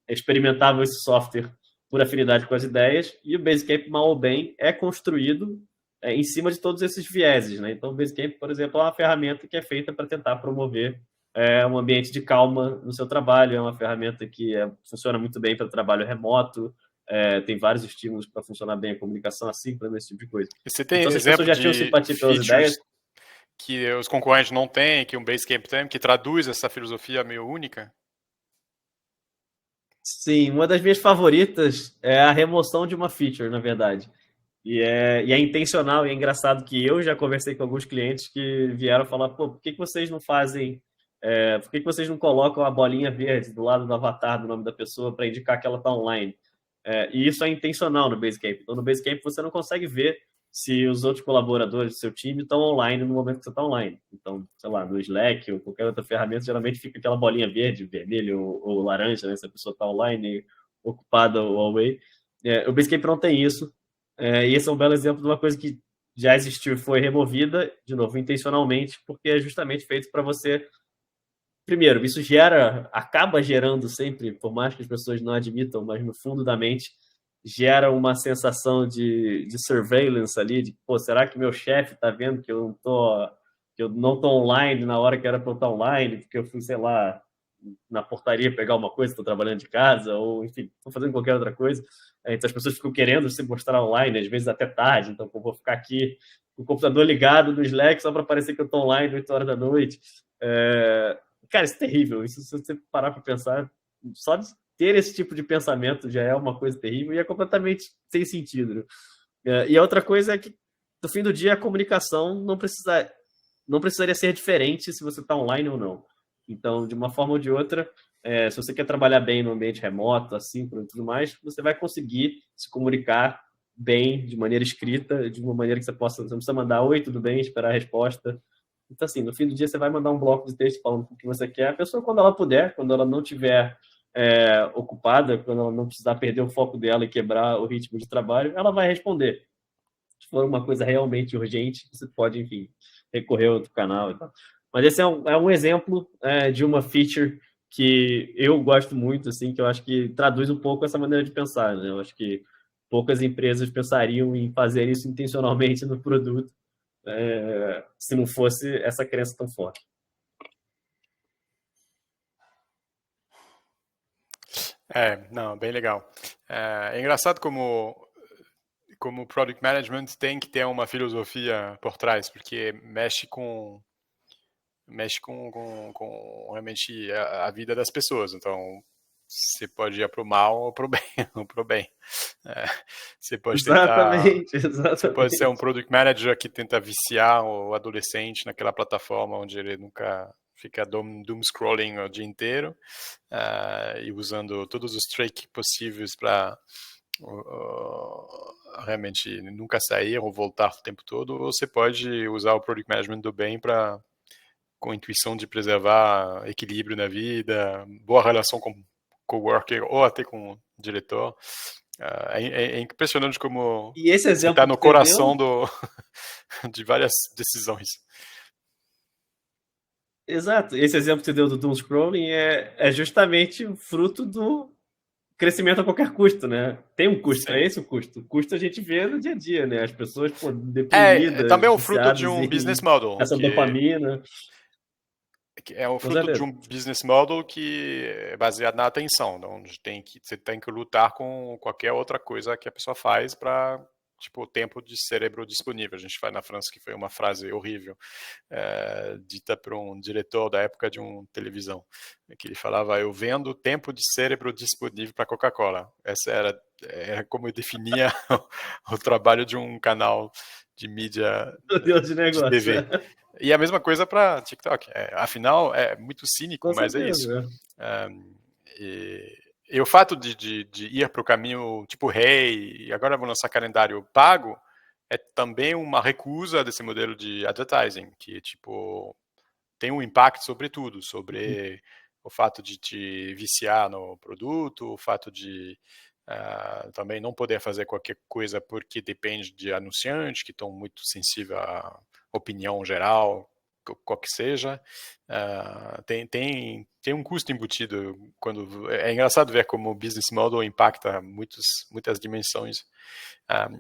experimentavam esse software por afinidade com as ideias, e o Basecamp, mal ou bem, é construído em cima de todos esses vieses, né? Então, o Basecamp, por exemplo, é uma ferramenta que é feita para tentar promover um ambiente de calma no seu trabalho, é uma ferramenta que funciona muito bem para trabalho remoto, tem vários estímulos para funcionar bem a comunicação assíncrona, esse tipo de coisa. E você tem Então, se as pessoas exemplo já tinham de simpatia pelas ideias, features que os concorrentes não têm, que um Basecamp tem, que traduz essa filosofia meio única? sim, uma das minhas favoritas é a remoção de uma feature, na verdade. E é intencional e é engraçado que eu já conversei com alguns clientes que vieram falar, pô, por que vocês não fazem, por que vocês não colocam a bolinha verde do lado do avatar do nome da pessoa para indicar que ela está online? E isso é intencional no Basecamp. Então, no Basecamp você não consegue ver se os outros colaboradores do seu time estão online no momento que você está online. Então, sei lá, no Slack ou qualquer outra ferramenta, geralmente fica aquela bolinha verde, vermelha ou laranja, né? Se a pessoa está online, ocupada ou away. O Basecamp não tem isso. E esse é um belo exemplo de uma coisa que já existiu e foi removida, de novo, intencionalmente, porque é justamente feito para você. Primeiro, isso acaba gerando sempre, por mais que as pessoas não admitam, mas no fundo da mente, gera uma sensação de surveillance ali, de, pô, será que meu chefe está vendo que eu não tô online na hora que era para eu estar online, porque eu fui, sei lá, na portaria pegar uma coisa, estou trabalhando de casa, ou enfim, estou fazendo qualquer outra coisa. Então as pessoas ficam querendo se mostrar online, às vezes até tarde, então eu vou ficar aqui com o computador ligado no Slack só para parecer que eu estou online 8 horas da noite. Cara, isso é terrível. Isso, se você parar para pensar, só de ter esse tipo de pensamento já é uma coisa terrível e é completamente sem sentido. E a outra coisa é que, no fim do dia, a comunicação não precisaria ser diferente se você está online ou não. Então, de uma forma ou de outra, se você quer trabalhar bem no ambiente remoto, assíncrono e tudo mais, você vai conseguir se comunicar bem, de maneira escrita, de uma maneira que você não precisa mandar oi, tudo bem, esperar a resposta. Então, assim, no fim do dia, você vai mandar um bloco de texto falando o que você quer. A pessoa, quando ela puder, quando ela não estiver ocupada, quando ela não precisar perder o foco dela e quebrar o ritmo de trabalho, ela vai responder. Se for uma coisa realmente urgente, você pode, enfim, recorrer a outro canal e tal. Mas esse é um exemplo de uma feature que eu gosto muito, assim, que eu acho que traduz um pouco essa maneira de pensar, né? Eu acho que poucas empresas pensariam em fazer isso intencionalmente no produto, se não fosse essa crença tão forte. Não, bem legal. É engraçado como o Product Management tem que ter uma filosofia por trás, porque mexe com realmente a vida das pessoas. Então, você pode ir para o mal ou para o bem. Ou pro bem. Você pode tentar. Exatamente, Você pode ser um exatamente. product manager que tenta viciar o adolescente naquela plataforma onde ele nunca fica doom scrolling o dia inteiro, e usando todos os tricks possíveis para realmente nunca sair ou voltar o tempo todo. Ou você pode usar o product management do bem para com a intuição de preservar equilíbrio na vida, boa relação com coworker ou até com o diretor. É impressionante como E esse você está exemplo no que você coração deu, de várias decisões. exato, esse exemplo que você deu do doom scrolling é justamente o fruto do crescimento a qualquer custo, né? Tem um custo, para Sim. esse o custo. O custo a gente vê no dia a dia, né? As pessoas, pô, Também deprimidas, é um fruto de viciadas um business em model, essa dopamina, que é o com fruto de certeza. um business model que é baseado na atenção, onde você tem que lutar com qualquer outra coisa que a pessoa faz para tipo o tempo de cérebro disponível. A gente faz na França que foi uma frase horrível, dita por um diretor da época de uma televisão, que ele falava: eu vendo tempo de cérebro disponível para Coca-Cola. Essa era como eu definia o trabalho de um canal de mídia Modelo de de negócio. TV. E a mesma coisa para TikTok. Afinal, é muito cínico, Com mas é isso. certeza. E o fato de ir para o caminho tipo Hey, e agora vou lançar calendário pago, é também uma recusa desse modelo de advertising, que tipo tem um impacto sobre tudo, sobre o fato de te viciar no produto, o fato de também não poder fazer qualquer coisa porque depende de anunciantes que estão muito sensíveis à opinião geral, qual que seja. Tem um custo embutido. É engraçado ver como o business model impacta muitas dimensões.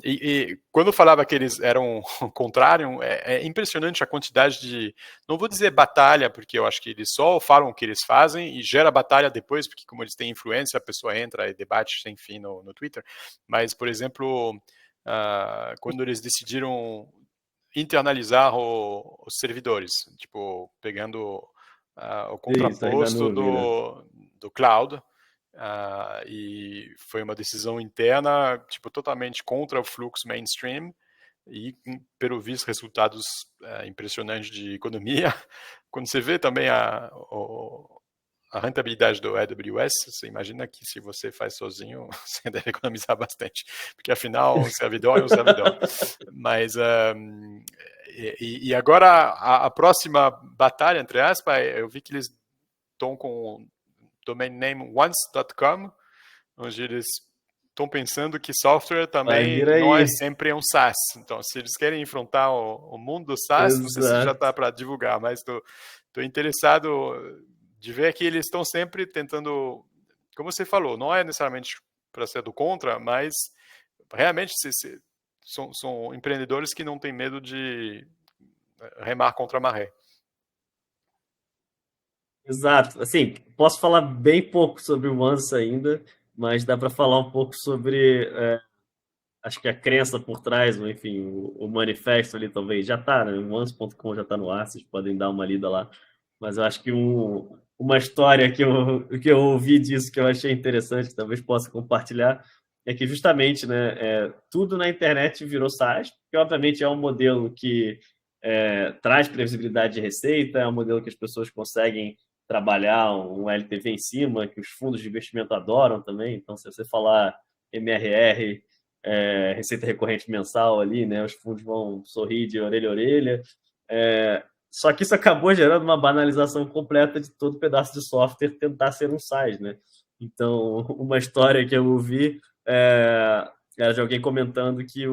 E quando eu falava que eles eram o contrário, é impressionante a quantidade de, não vou dizer batalha, porque eu acho que eles só falam o que eles fazem e gera batalha depois, porque como eles têm influência, a pessoa entra e debate sem fim no Twitter. Mas, por exemplo, quando eles decidiram internalizar os servidores, tipo, pegando o Isso, aí da contraposto nuvem, né? do cloud, e foi uma decisão interna, tipo, totalmente contra o fluxo mainstream e, pelo visto, resultados impressionantes de economia. Quando você vê também a rentabilidade do AWS, você imagina que se você faz sozinho, você deve economizar bastante, porque afinal, um servidor é um servidor. Mas, e agora, a próxima batalha, entre aspas, eu vi que eles estão com domain name once.com, onde eles estão pensando que software Vai também vir não é aí. sempre um SaaS. Então, se eles querem enfrentar o mundo do SaaS, não sei se já Exato. está para divulgar, mas estou interessado de ver que eles estão sempre tentando, como você falou, não é necessariamente para ser do contra, mas realmente são empreendedores que não têm medo de remar contra a maré. Exato. Assim, posso falar bem pouco sobre o Once ainda, mas dá para falar um pouco sobre, acho que a crença por trás, ou enfim, o manifesto ali talvez já está, né? O once.com já está no ar, vocês podem dar uma lida lá. Mas eu acho que uma história que eu ouvi disso que eu achei interessante, que talvez possa compartilhar, é que justamente, né, tudo na internet virou SaaS, que obviamente é um modelo que traz previsibilidade de receita, é um modelo que as pessoas conseguem trabalhar um LTV em cima, que os fundos de investimento adoram também. Então, se você falar MRR, receita recorrente mensal ali, né? Os fundos vão sorrir de orelha a orelha. Só que isso acabou gerando uma banalização completa de todo pedaço de software tentar ser um SaaS, né? Então, uma história que eu ouvi era de alguém comentando que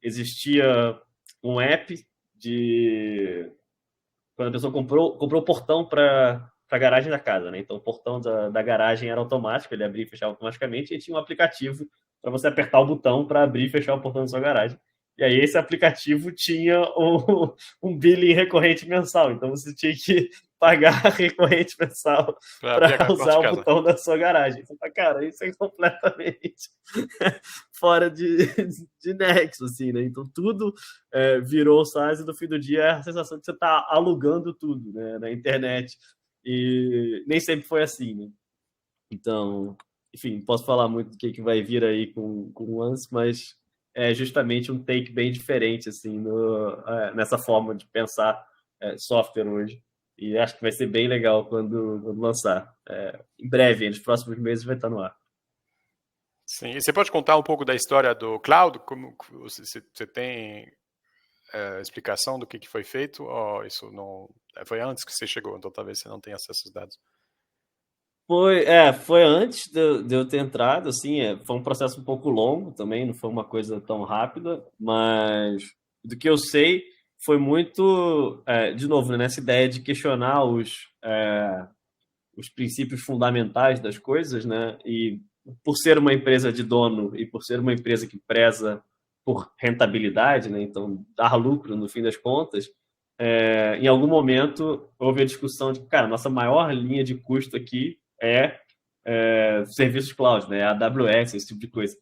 existia um app de quando a pessoa comprou o portão para a garagem da casa, né? Então o portão da garagem era automático, ele abria e fechava automaticamente, e tinha um aplicativo para você apertar o botão para abrir e fechar o portão da sua garagem. E aí esse aplicativo tinha um billing recorrente mensal, então você tinha que pagar recorrente mensal Para abrir para a porta usar de o casa. botão da sua garagem. Você fala, cara, isso é completamente fora de nexo, assim, né? Então tudo virou SaaS e no fim do dia é a sensação de você estar alugando tudo, né, na internet. E nem sempre foi assim, né? Então, enfim, não posso falar muito do que vai vir aí com o Lance, mas é justamente um take bem diferente assim nessa forma de pensar software hoje. E acho que vai ser bem legal quando lançar. Em breve, nos próximos meses vai estar no ar. Sim. E você pode contar um pouco da história do cloud? Como você tem explicação do que foi feito? Ou isso não foi antes que você chegou? Então talvez você não tenha acesso aos dados. Foi antes de eu ter entrado, assim, foi um processo um pouco longo também, não foi uma coisa tão rápida, mas do que eu sei, foi muito, de novo, né, nessa ideia de questionar os princípios fundamentais das coisas, né, e por ser uma empresa de dono e por ser uma empresa que preza por rentabilidade, né, então dar lucro no fim das contas, em algum momento houve a discussão de, cara, nossa maior linha de custo aqui serviços cloud, né? AWS, esse tipo de coisa.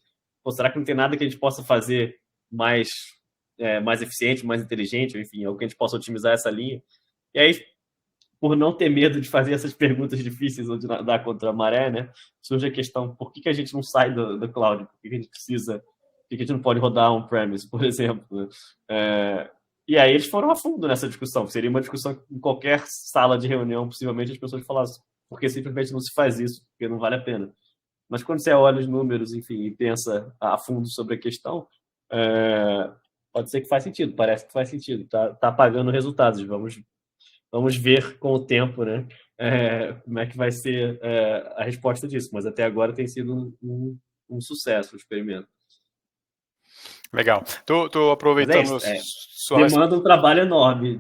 Pô, será que não tem nada que a gente possa fazer mais, mais eficiente, mais inteligente, enfim, algo que a gente possa otimizar essa linha? E aí, por não ter medo de fazer essas perguntas difíceis ou de nadar contra a maré, né? Surge a questão, por que a gente não sai do cloud? Por que a gente precisa, por que a gente não pode rodar on-premise, por exemplo? Né? E aí eles foram a fundo nessa discussão. Seria uma discussão que em qualquer sala de reunião, possivelmente, as pessoas falassem, porque simplesmente não se faz isso, porque não vale a pena. Mas quando você olha os números, enfim, e pensa a fundo sobre a questão, pode ser que faz sentido, parece que faz sentido, tá pagando resultados. Vamos ver com o tempo, né? Como é que vai ser a resposta disso. Mas até agora tem sido um sucesso o experimento. Legal. Tô Mas é aproveitando isso. sua Demanda um trabalho enorme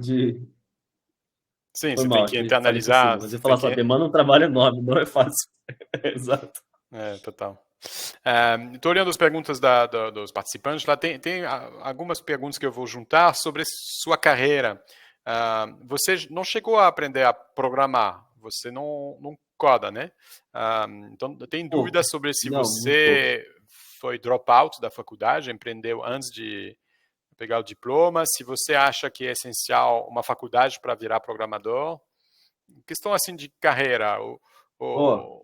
Sim, Foi você tem mal, que que falei por internalizar, cima. Mas eu ia você tem falar só, que... demanda um trabalho enorme, não é fácil. Exato. Total. Estou olhando as perguntas dos participantes. Lá tem algumas perguntas que eu vou juntar sobre sua carreira. Você não chegou a aprender a programar, você não coda, né? Então, tem dúvidas Pouco. sobre se Não, muito pouco. você foi dropout da faculdade, empreendeu antes de pegar o diploma, se você acha que é essencial uma faculdade para virar programador. Questão assim de carreira, Pô,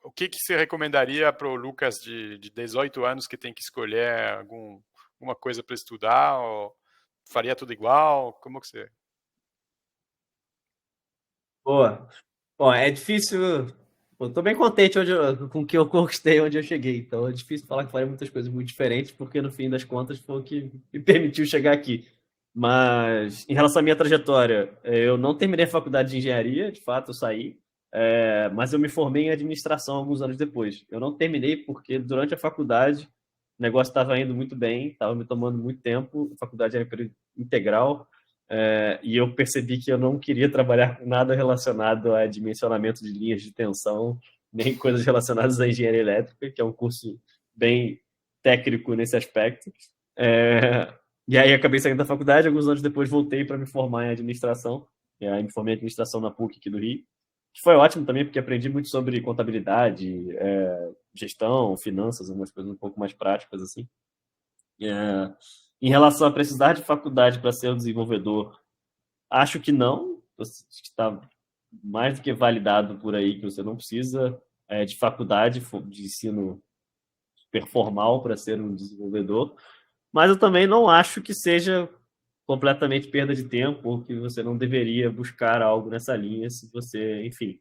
o que você recomendaria para o Lucas de 18 anos que tem que escolher alguma coisa para estudar? Ou faria tudo igual? Como que você... pô. Bom, é difícil. Eu tô bem contente com o que eu conquistei onde eu cheguei. Então é difícil falar que faria muitas coisas muito diferentes, porque no fim das contas foi o que me permitiu chegar aqui. Mas em relação à minha trajetória, eu não terminei a faculdade de engenharia, de fato, eu saí. Mas eu me formei em administração alguns anos depois. Eu não terminei porque durante a faculdade o negócio estava indo muito bem, estava me tomando muito tempo. A faculdade era integral. E eu percebi que eu não queria trabalhar com nada relacionado a dimensionamento de linhas de tensão, nem coisas relacionadas à engenharia elétrica, que é um curso bem técnico nesse aspecto. É, e aí acabei saindo da faculdade, alguns anos depois voltei para me formar em administração, e aí me formei em administração na PUC aqui do Rio, que foi ótimo também, porque aprendi muito sobre contabilidade, gestão, finanças, algumas coisas um pouco mais práticas, assim. É, em relação a precisar de faculdade para ser um desenvolvedor, acho que não. Está mais do que validado por aí que você não precisa de faculdade de ensino super formal para ser um desenvolvedor. Mas eu também não acho que seja completamente perda de tempo ou que você não deveria buscar algo nessa linha se você, enfim,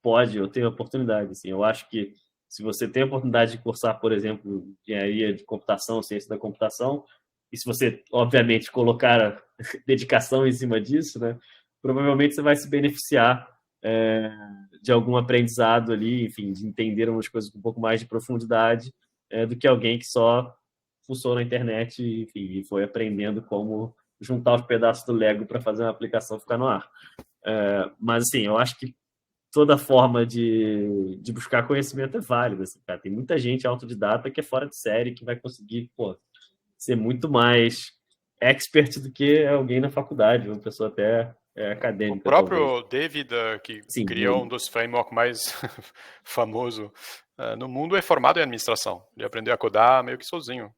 pode ou tem a oportunidade. Assim. Eu acho que se você tem a oportunidade de cursar, por exemplo, engenharia de computação, ciência da computação, e se você, obviamente, colocar dedicação em cima disso, né, provavelmente você vai se beneficiar de algum aprendizado ali, enfim, de entender umas coisas com um pouco mais de profundidade do que alguém que só fuçou na internet enfim, e foi aprendendo como juntar os pedaços do Lego para fazer uma aplicação ficar no ar. Mas, assim, eu acho que toda forma de buscar conhecimento é válida. Assim, cara. Tem muita gente autodidata que é fora de série, que vai conseguir ser muito mais expert do que alguém na faculdade, uma pessoa até O acadêmica, talvez. próprio David, que Sim, criou um dos frameworks mais famoso no mundo, é formado em administração. Ele aprendeu a codar meio que sozinho.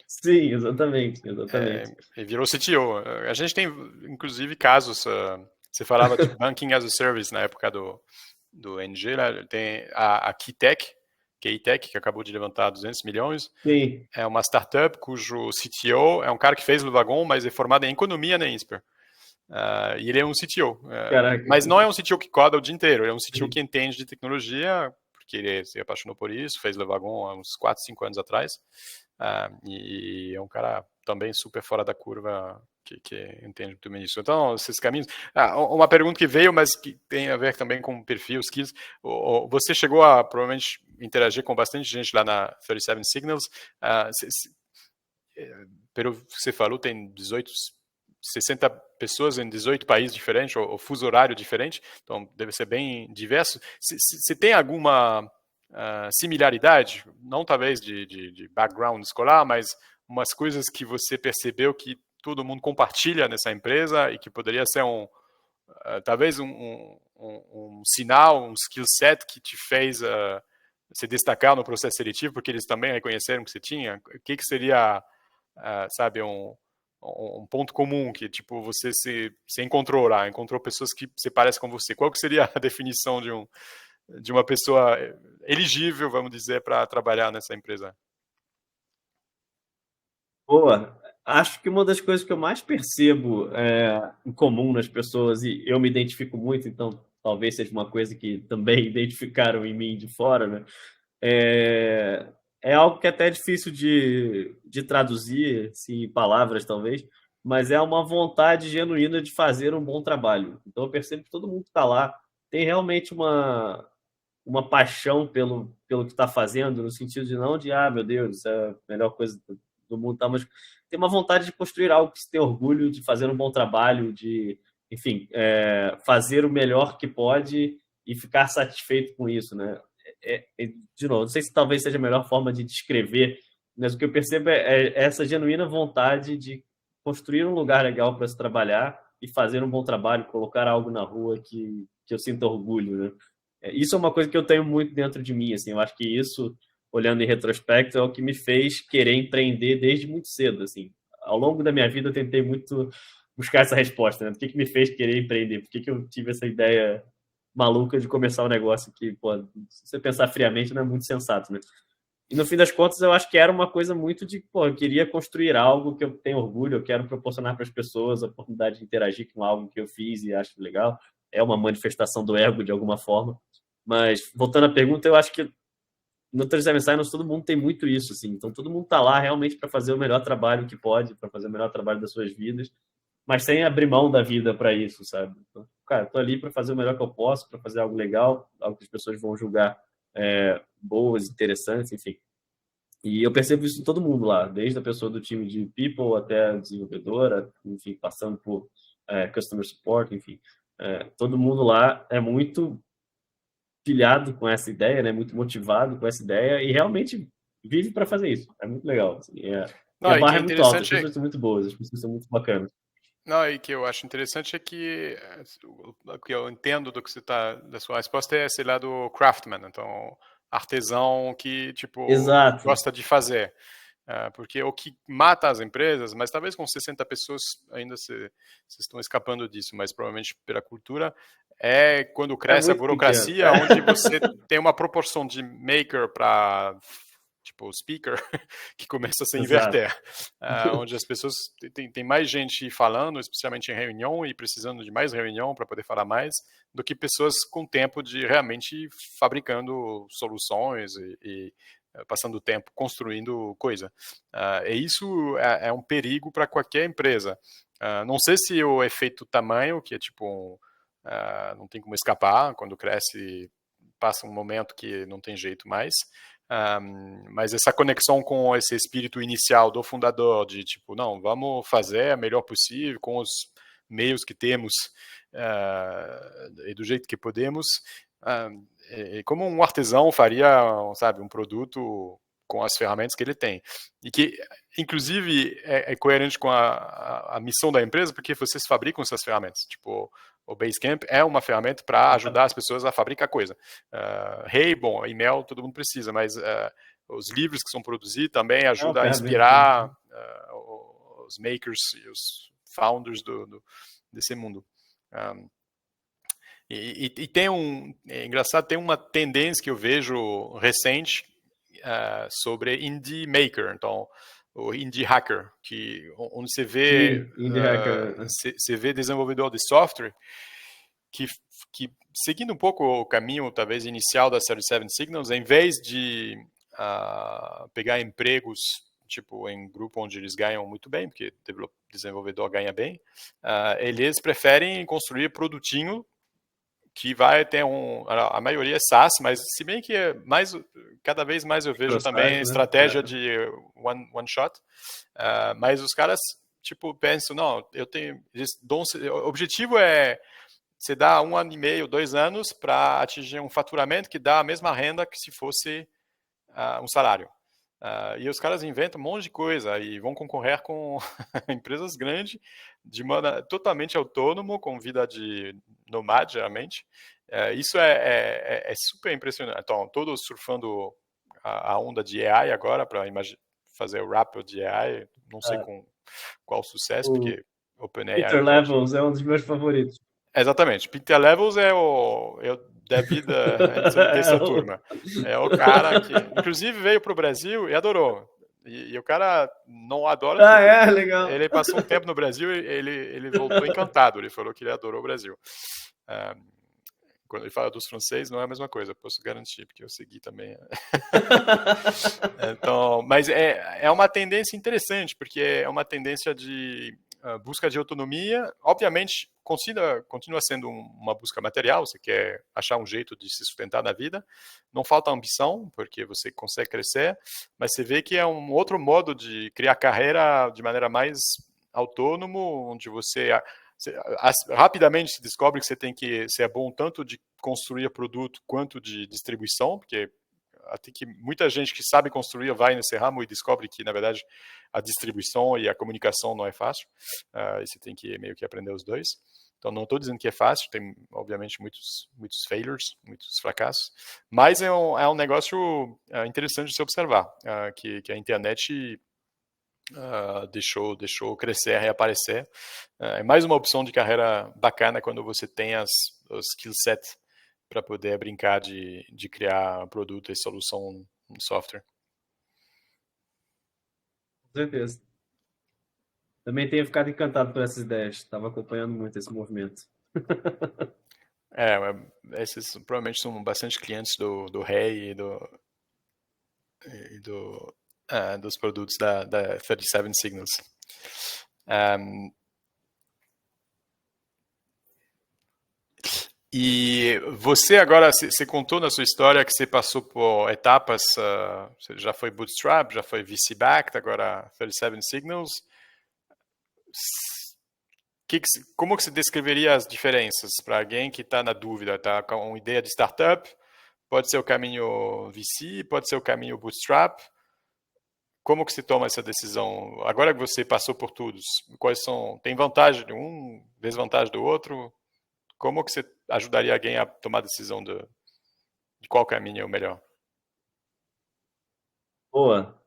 sim, exatamente, exatamente. E virou CTO. A gente tem, inclusive, casos. Você falava de banking as a service na época do NG, né? Tem a Keytech, que acabou de levantar 200 milhões. Sim. É uma startup cujo CTO é um cara que fez o Vagon, mas é formado em economia na INSPER. E ele é um CTO. Caraca. Mas não é um CTO que coda o dia inteiro, é um CTO Sim. que entende de tecnologia, porque ele se apaixonou por isso, fez o Vagon há uns 4, 5 anos atrás. E é um cara também super fora da curva que entende muito bem isso. Então, esses caminhos. Uma pergunta que veio, mas que tem a ver também com perfil, skills. Você chegou a provavelmente interagir com bastante gente lá na 37 Signals. Pelo que você falou, tem 60 pessoas em 18 países diferentes, ou fuso horário diferente, então deve ser bem diverso. Se tem alguma similaridade, não talvez de background escolar, mas umas coisas que você percebeu que todo mundo compartilha nessa empresa e que poderia ser talvez um sinal, um skill set que te fez se destacar no processo seletivo, porque eles também reconheceram que você tinha. O que seria, sabe, um ponto comum que tipo você se encontrou lá, encontrou pessoas que se parecem com você? Qual que seria a definição de uma pessoa elegível, vamos dizer, para trabalhar nessa empresa? Boa. Acho que uma das coisas que eu mais percebo em comum nas pessoas, e eu me identifico muito, então talvez seja uma coisa que também identificaram em mim de fora, né? É, é algo que é até difícil de traduzir, assim, em palavras, talvez, mas é uma vontade genuína de fazer um bom trabalho. Então eu percebo que todo mundo que está lá tem realmente uma paixão pelo que está fazendo, no sentido de não de, meu Deus, isso é a melhor coisa do mundo, tá? Mas tem uma vontade de construir algo que se tem orgulho, de fazer um bom trabalho, de, enfim, fazer o melhor que pode e ficar satisfeito com isso, né? De novo, não sei se talvez seja a melhor forma de descrever, mas o que eu percebo é essa genuína vontade de construir um lugar legal para se trabalhar e fazer um bom trabalho, colocar algo na rua que eu sinta orgulho, né? Isso é uma coisa que eu tenho muito dentro de mim, assim, eu acho que isso, olhando em retrospecto, é o que me fez querer empreender desde muito cedo, assim. Ao longo da minha vida eu tentei muito buscar essa resposta, né? Por que me fez querer empreender? Por que eu tive essa ideia maluca de começar um negócio que, pô, se você pensar friamente, não é muito sensato, né? E no fim das contas, eu acho que era uma coisa muito de, pô, eu queria construir algo que eu tenho orgulho, eu quero proporcionar para as pessoas a oportunidade de interagir com algo que eu fiz e acho legal. É uma manifestação do ego de alguma forma. Mas, voltando à pergunta, eu acho que no 37 Science todo mundo tem muito isso, assim. Então, todo mundo está lá realmente para fazer o melhor trabalho que pode, para fazer o melhor trabalho das suas vidas, mas sem abrir mão da vida para isso, sabe? Então, cara, tô ali para fazer o melhor que eu posso, para fazer algo legal, algo que as pessoas vão julgar boas, interessantes, enfim. E eu percebo isso em todo mundo lá, desde a pessoa do time de people até a desenvolvedora, enfim, passando por customer support, enfim. Todo mundo lá é muito pilhado com essa ideia, né? Muito motivado com essa ideia e realmente vive para fazer isso. É muito legal. Assim, e a Não, e que barra é é muito alta, as interessante pessoas são muito boas, as pessoas são muito bacanas. não, e que eu acho interessante é que o que eu entendo do que você tá da sua resposta é esse lado craftsman, então artesão que tipo Exato. gosta de fazer. Porque o que mata as empresas, mas talvez com 60 pessoas ainda vocês estão escapando disso, mas provavelmente pela cultura, é quando É cresce a muito pequeno. burocracia, onde você tem uma proporção de maker para tipo speaker que começa a se Exato. inverter, onde as pessoas tem mais gente falando, especialmente em reunião e precisando de mais reunião para poder falar mais, do que pessoas com tempo de realmente fabricando soluções e passando tempo construindo coisa. E isso é um perigo para qualquer empresa. Não sei se o efeito tamanho, que é tipo não tem como escapar, quando cresce passa um momento que não tem jeito mais. Mas essa conexão com esse espírito inicial do fundador, de tipo, não, vamos fazer o melhor possível com os meios que temos e do jeito que podemos, como um artesão faria, sabe, um produto com as ferramentas que ele tem. E que, inclusive, é coerente com a missão da empresa, porque vocês fabricam essas ferramentas. Tipo, o Basecamp é uma ferramenta para ajudar as pessoas a fabricar coisa. Bom, e-mail todo mundo precisa, mas os livros que são produzidos também É uma ajudam a ferramenta. inspirar os makers e os founders desse mundo. E tem é engraçado, tem uma tendência que eu vejo recente sobre indie maker, então o indie hacker, onde você vê Sim, Indie Hacker. Né? você vê desenvolvedor de software que, que seguindo um pouco o caminho talvez inicial da 37 Signals, em vez de pegar empregos tipo em grupo onde eles ganham muito bem, porque desenvolvedor ganha bem, eles preferem construir produtinho que vai ter a maioria é SaaS, mas se bem que cada vez mais eu vejo também Microsite, né? estratégia de one shot, mas os caras tipo pensam, não, eu tenho, o objetivo é você dá 1 ano e meio, 2 anos para atingir um faturamento que dá a mesma renda que se fosse um salário. E os caras inventam um monte de coisa e vão concorrer com empresas grandes, de maneira totalmente autônomo, com vida de nomade, geralmente. Isso é super impressionante. Então, todos surfando a onda de AI agora para fazer o rappel de AI. Não sei com qual sucesso, O porque OpenAI Peter pode. Levels é um dos meus favoritos. Exatamente. Peter Levels é o da vida dessa turma. É o cara que, inclusive, veio para o Brasil e adorou. E o cara não adora tudo. Legal. Ele passou um tempo no Brasil e ele voltou encantado. Ele falou que ele adorou o Brasil. Quando ele fala dos franceses, não é a mesma coisa. Posso garantir, porque eu segui também. Então, mas é uma tendência interessante, porque é uma tendência de busca de autonomia. Obviamente, continua sendo uma busca material, você quer achar um jeito de se sustentar na vida. Não falta ambição, porque você consegue crescer, mas você vê que é um outro modo de criar carreira de maneira mais autônomo, onde você rapidamente se descobre que você tem que ser bom tanto de construir produto quanto de distribuição, porque até que muita gente que sabe construir vai nesse ramo e descobre que, na verdade, a distribuição e a comunicação não é fácil. E você tem que meio que aprender os dois. Então, não estou dizendo que é fácil, tem, obviamente, muitos failures, muitos fracassos, mas é um negócio interessante de se observar, que a internet deixou crescer, reaparecer. É mais uma opção de carreira bacana quando você tem os skill set para poder brincar de criar produto e solução no software. Com certeza. Também tenho ficado encantado por essas ideias. Estava acompanhando muito esse movimento. Esses provavelmente são bastante clientes do Rei dos produtos da 37 Signals. E você agora, você contou na sua história que você passou por etapas, você já foi Bootstrap, já foi VC-backed, agora 37 Signals. Como que você descreveria as diferenças para alguém que está na dúvida, está com uma ideia de startup? Pode ser o caminho VC, pode ser o caminho Bootstrap. Como que se toma essa decisão? Agora que você passou por todos, tem vantagem de um, desvantagem do outro? Como que você ajudaria alguém a tomar a decisão de qual caminho é o melhor? Boa.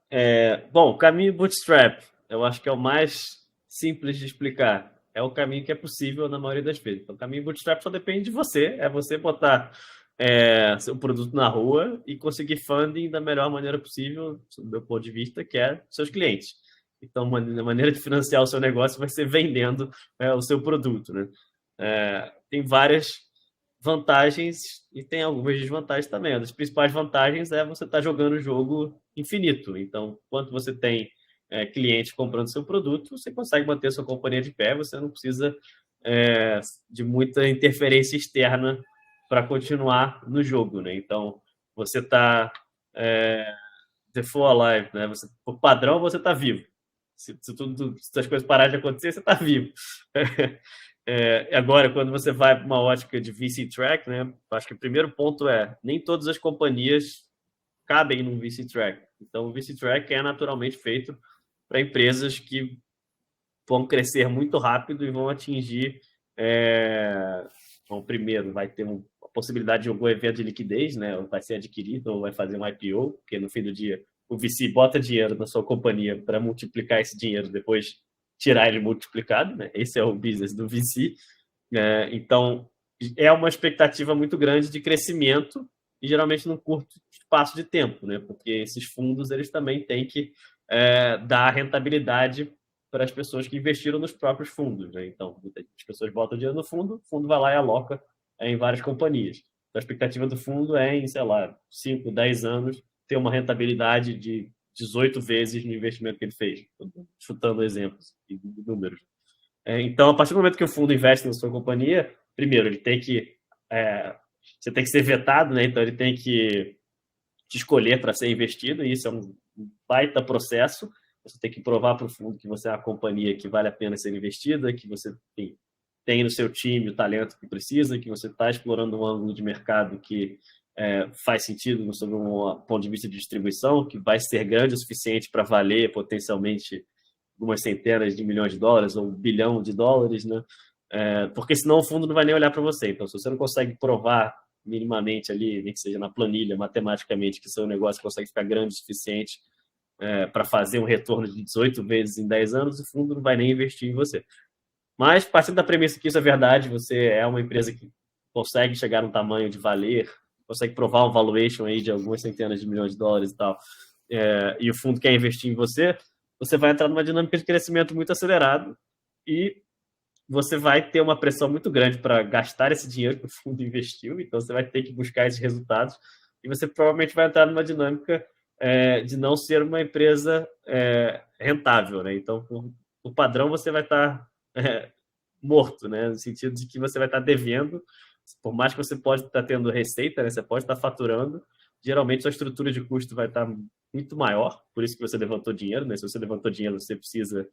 Bom, o caminho Bootstrap, eu acho que é o mais simples de explicar. É o caminho que é possível na maioria das vezes. Então, o caminho Bootstrap só depende de você. É você botar seu produto na rua e conseguir funding da melhor maneira possível, do meu ponto de vista, que é seus clientes. Então, a maneira de financiar o seu negócio vai ser vendendo o seu produto, né? Tem várias vantagens e tem algumas desvantagens também. Uma das principais vantagens é você estar jogando o jogo infinito. Então, quando você tem clientes comprando seu produto, você consegue manter sua companhia de pé, você não precisa de muita interferência externa para continuar no jogo, né? Então, você está the full alive, né? Por padrão, você está vivo. Se as coisas pararem de acontecer, você está vivo. Agora, quando você vai para uma ótica de VC Track, né? Acho que o primeiro ponto nem todas as companhias cabem num VC Track. Então, o VC Track é naturalmente feito para empresas que vão crescer muito rápido e vão atingir. Bom, primeiro, vai ter a possibilidade de algum evento de liquidez, né? Ou vai ser adquirido ou vai fazer um IPO, porque no fim do dia o VC bota dinheiro na sua companhia para multiplicar esse dinheiro, depois tirar ele multiplicado, né? Esse é o business do VC. Então, é uma expectativa muito grande de crescimento e geralmente num curto espaço de tempo, né? Porque esses fundos eles também têm que dar rentabilidade para as pessoas que investiram nos próprios fundos, né? Então, as pessoas botam dinheiro no fundo, o fundo vai lá e aloca em várias companhias. Então, a expectativa do fundo é em, sei lá, 5, 10 anos, ter uma rentabilidade de 18 vezes no investimento que ele fez, chutando exemplos e números. Então, a partir do momento que o fundo investe na sua companhia, primeiro, ele tem que você tem que ser vetado, né? Então, ele tem que te escolher para ser investido, e isso é um baita processo. Você tem que provar para o fundo que você é uma companhia que vale a pena ser investida, que você tem no seu time o talento que precisa, que você está explorando um ângulo de mercado que faz sentido sob um ponto de vista de distribuição, que vai ser grande o suficiente para valer potencialmente algumas centenas de milhões de dólares ou $1 bilhão, né? Porque senão o fundo não vai nem olhar para você. Então, se você não consegue provar minimamente ali, nem que seja na planilha, matematicamente, que seu negócio consegue ficar grande o suficiente para fazer um retorno de 18 vezes em 10 anos, o fundo não vai nem investir em você. Mas, partindo da premissa que isso é verdade, você é uma empresa que consegue chegar no tamanho de valer, consegue provar um valuation aí de algumas centenas de milhões de dólares e tal, e o fundo quer investir em você, você vai entrar numa dinâmica de crescimento muito acelerado e você vai ter uma pressão muito grande para gastar esse dinheiro que o fundo investiu, então você vai ter que buscar esses resultados e você provavelmente vai entrar numa dinâmica de não ser uma empresa rentável, né? Então, por padrão, você vai estar morto, né? No sentido de que você vai estar devendo, por mais que você pode estar tendo receita, né? Você pode estar faturando, geralmente sua estrutura de custo vai estar muito maior, por isso que você levantou dinheiro, né? Se você levantou dinheiro, você precisa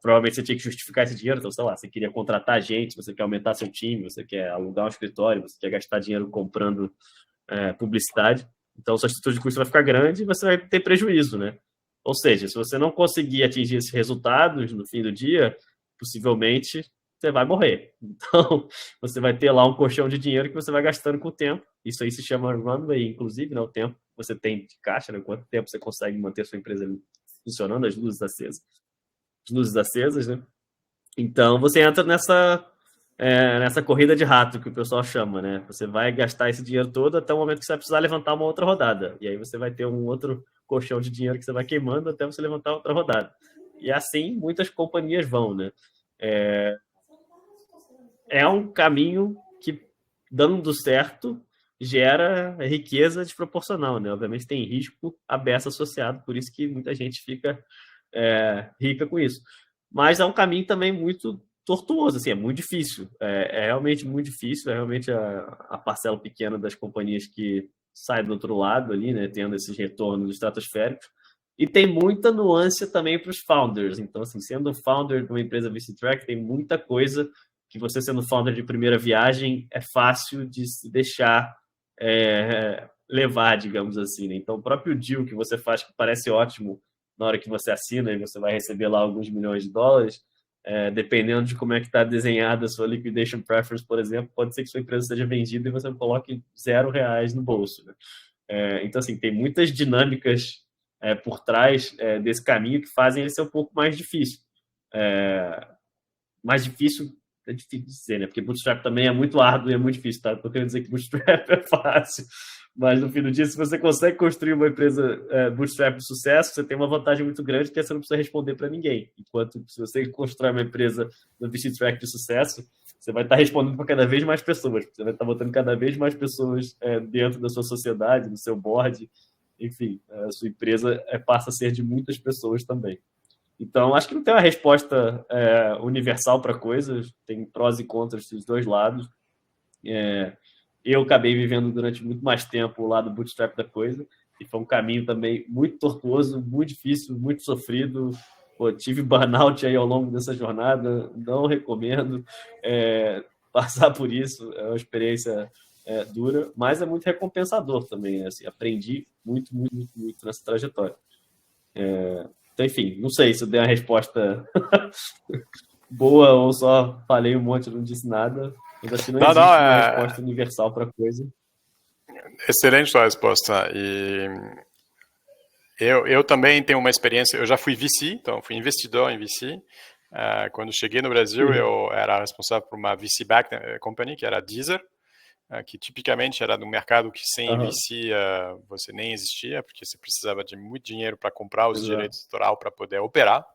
provavelmente você tinha que justificar esse dinheiro, então, sei lá, você queria contratar gente, você quer aumentar seu time, você quer alugar um escritório, você quer gastar dinheiro comprando publicidade, então sua estrutura de custo vai ficar grande e você vai ter prejuízo, né? Ou seja, se você não conseguir atingir esses resultados no fim do dia, possivelmente você vai morrer. Então, você vai ter lá um colchão de dinheiro que você vai gastando com o tempo. Isso aí se chama runway, inclusive, né? O tempo que você tem de caixa, né? Quanto tempo você consegue manter a sua empresa funcionando, as luzes acesas, né? Então, você entra nessa corrida de rato que o pessoal chama, né? Você vai gastar esse dinheiro todo até o momento que você vai precisar levantar uma outra rodada. E aí você vai ter um outro colchão de dinheiro que você vai queimando até você levantar outra rodada. E assim muitas companhias vão, né? É um caminho que, dando certo, gera riqueza desproporcional, né? Obviamente tem risco aberto associado, por isso que muita gente fica rica com isso. Mas é um caminho também muito tortuoso, assim, é muito difícil. É realmente muito difícil, é realmente a parcela pequena das companhias que sai do outro lado ali, né? Tendo esses retornos estratosféricos. E tem muita nuance também para os founders. Então, assim, sendo founder de uma empresa VC-Track, tem muita coisa que você sendo founder de primeira viagem é fácil de se deixar levar, digamos assim. Né? Então, o próprio deal que você faz, que parece ótimo na hora que você assina e você vai receber lá alguns milhões de dólares, dependendo de como é que está desenhada a sua liquidation preference, por exemplo, pode ser que sua empresa seja vendida e você coloque R$0 no bolso. Né? Então, assim, tem muitas dinâmicas por trás desse caminho que fazem ele ser um pouco mais difícil. Mais difícil é difícil dizer, né? Porque bootstrap também é muito árduo e é muito difícil, tá? Tô querendo dizer que bootstrap é fácil, mas no fim do dia, se você consegue construir uma empresa bootstrap de sucesso, você tem uma vantagem muito grande que é você não precisa responder para ninguém. Enquanto se você constrói uma empresa no VC-Track de sucesso, você vai estar respondendo para cada vez mais pessoas, você vai estar botando cada vez mais pessoas dentro da sua sociedade, no seu board, enfim, a sua empresa passa a ser de muitas pessoas também. Então, acho que não tem uma resposta universal para coisas, tem prós e contras dos dois lados. Eu acabei vivendo durante muito mais tempo o lado bootstrap da coisa, e foi um caminho também muito tortuoso, muito difícil, muito sofrido. Pô, tive burnout aí ao longo dessa jornada, não recomendo passar por isso, é uma experiência dura, mas é muito recompensador também, né? Assim, aprendi muito, muito, muito, muito nessa trajetória. Então, enfim, não sei se eu dei uma resposta boa ou só falei um monte e não disse nada. Mas acho que não existe uma resposta universal para a coisa. Excelente sua resposta. E eu também tenho uma experiência, eu já fui VC, então fui investidor em VC, Quando cheguei no Brasil, eu era responsável por uma VC-backed company, que era a Deezer, que tipicamente era no mercado que sem VC você nem existia, porque você precisava de muito dinheiro para comprar os direitos autorais para poder operar.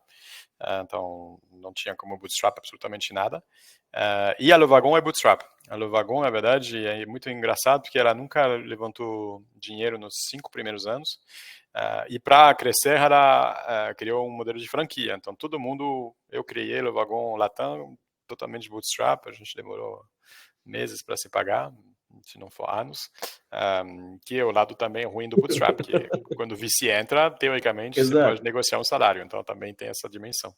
Então, não tinha como bootstrap absolutamente nada. E a Lovagon é bootstrap. A Lovagon, na verdade, é muito engraçado, porque ela nunca levantou dinheiro nos 5 primeiros anos. E para crescer, ela criou um modelo de franquia. Então, todo mundo, eu criei a Lovagon Latam, totalmente bootstrap. A gente demorou meses para se pagar, se não for anos, que é o lado também ruim do bootstrap, que quando o VC entra, teoricamente, você pode negociar um salário, então também tem essa dimensão.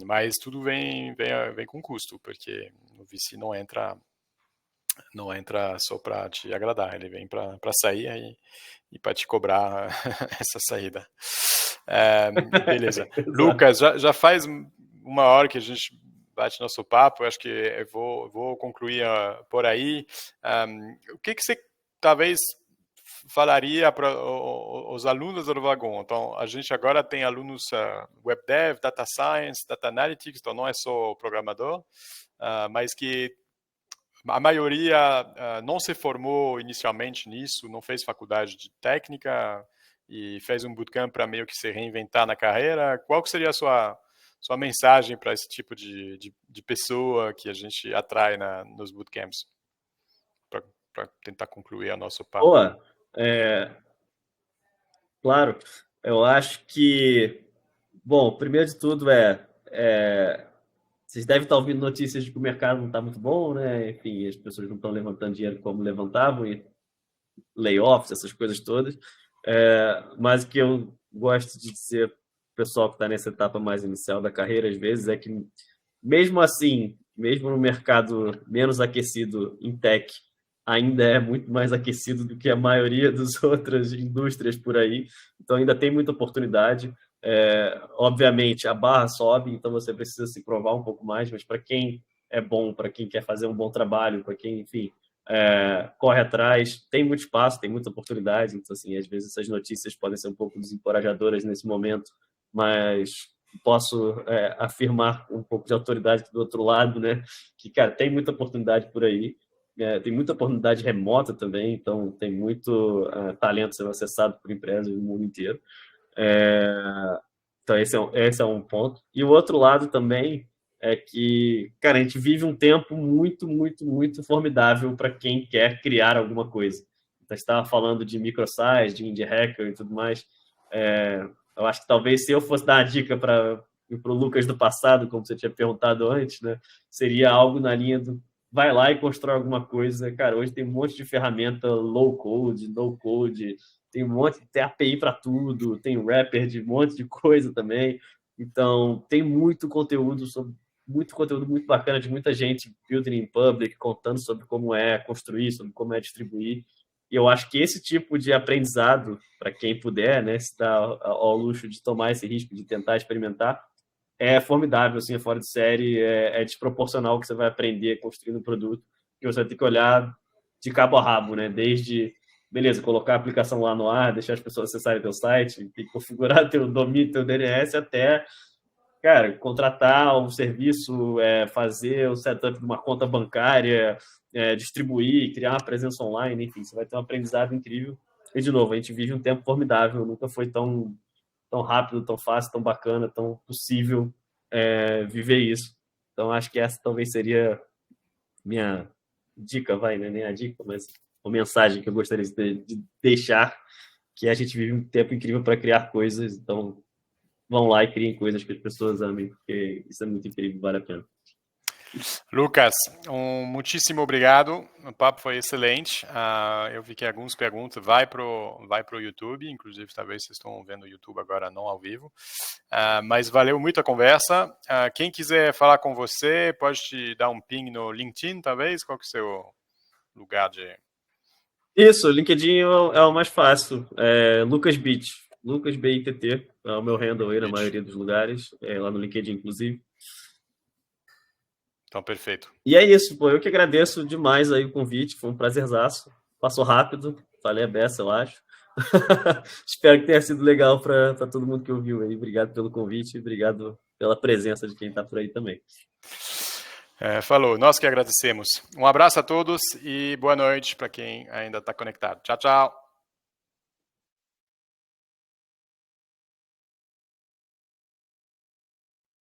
Mas tudo vem com custo, porque o VC não entra só para te agradar, ele vem para sair e para te cobrar essa saída. Beleza. Lucas, já faz 1 hora que a gente bate nosso papo, acho que eu vou concluir por aí. O que você talvez falaria para os alunos do Lovagon? Então, a gente agora tem alunos Web Dev, Data Science, Data Analytics, então não é só programador, mas que a maioria não se formou inicialmente nisso, não fez faculdade de técnica e fez um bootcamp para meio que se reinventar na carreira. Qual que seria a sua mensagem para esse tipo de pessoa que a gente atrai nos bootcamps? Para tentar concluir a nosso papo. Boa. Claro, eu acho que, bom, primeiro de tudo vocês devem estar ouvindo notícias de que o mercado não está muito bom, né? Enfim, as pessoas não estão levantando dinheiro como levantavam, e layoffs, essas coisas todas. Mas o que eu gosto de dizer para o pessoal que está nessa etapa mais inicial da carreira, às vezes, é que mesmo assim, mesmo no mercado menos aquecido em tech, ainda é muito mais aquecido do que a maioria das outras indústrias por aí. Então, ainda tem muita oportunidade. Obviamente, a barra sobe, então você precisa se provar um pouco mais, mas para quem é bom, para quem quer fazer um bom trabalho, para quem, enfim, corre atrás, tem muito espaço, tem muita oportunidade. Então, assim, às vezes essas notícias podem ser um pouco desencorajadoras nesse momento, mas posso afirmar com um pouco de autoridade do outro lado, né? Que, cara, tem muita oportunidade por aí. Tem muita oportunidade remota também, então tem muito talento sendo acessado por empresas do mundo inteiro. Então esse é um ponto. E o outro lado também é que, cara, a gente vive um tempo muito, muito, muito formidável para quem quer criar alguma coisa. Então, você estava falando de microsize, de indie hacker e tudo mais. Eu acho que talvez se eu fosse dar uma dica para o Lucas do passado, como você tinha perguntado antes, né, seria algo na linha do vai lá e constrói alguma coisa. Cara, hoje tem um monte de ferramenta low code, no code, tem um monte, tem API para tudo, tem wrapper de um monte de coisa também. Então, tem muito conteúdo muito bacana de muita gente building in public, contando sobre como é construir, sobre como é distribuir. E eu acho que esse tipo de aprendizado, para quem puder, né, se dá ao luxo de tomar esse risco de tentar experimentar, é formidável, assim, é fora de série, é desproporcional o que você vai aprender construindo um produto, que você vai ter que olhar de cabo a rabo, né? Desde, beleza, colocar a aplicação lá no ar, deixar as pessoas acessarem teu site, tem que configurar teu domínio, teu DNS, até, cara, contratar um serviço, fazer o setup de uma conta bancária, distribuir, criar uma presença online, enfim, você vai ter um aprendizado incrível. E, de novo, a gente vive um tempo formidável, nunca foi tão rápido, tão fácil, tão bacana, tão possível viver isso. Então, acho que essa talvez seria minha dica, vai, né? Nem a dica, mas uma mensagem que eu gostaria de deixar, que a gente vive um tempo incrível para criar coisas, então vão lá e criem coisas que as pessoas amem, porque isso é muito incrível, vale a pena. Lucas, muitíssimo obrigado. O papo foi excelente. Eu vi que algumas perguntas vai pro YouTube, inclusive talvez vocês estão vendo o YouTube agora, não ao vivo. Mas valeu muito a conversa. Quem quiser falar com você, pode te dar um ping no LinkedIn, talvez? Qual que é o seu lugar de... Isso, o LinkedIn é o mais fácil. Lucas Bitt. Lucas BITT é o meu handle aí na maioria dos lugares, lá no LinkedIn, inclusive. Então, perfeito. E é isso, pô. Eu que agradeço demais aí o convite. Foi um prazerzaço. Passou rápido. Falei a beça, eu acho. Espero que tenha sido legal para todo mundo que ouviu aí. Obrigado pelo convite. Obrigado pela presença de quem está por aí também. Falou, nós que agradecemos. Um abraço a todos e boa noite para quem ainda está conectado. Tchau, tchau.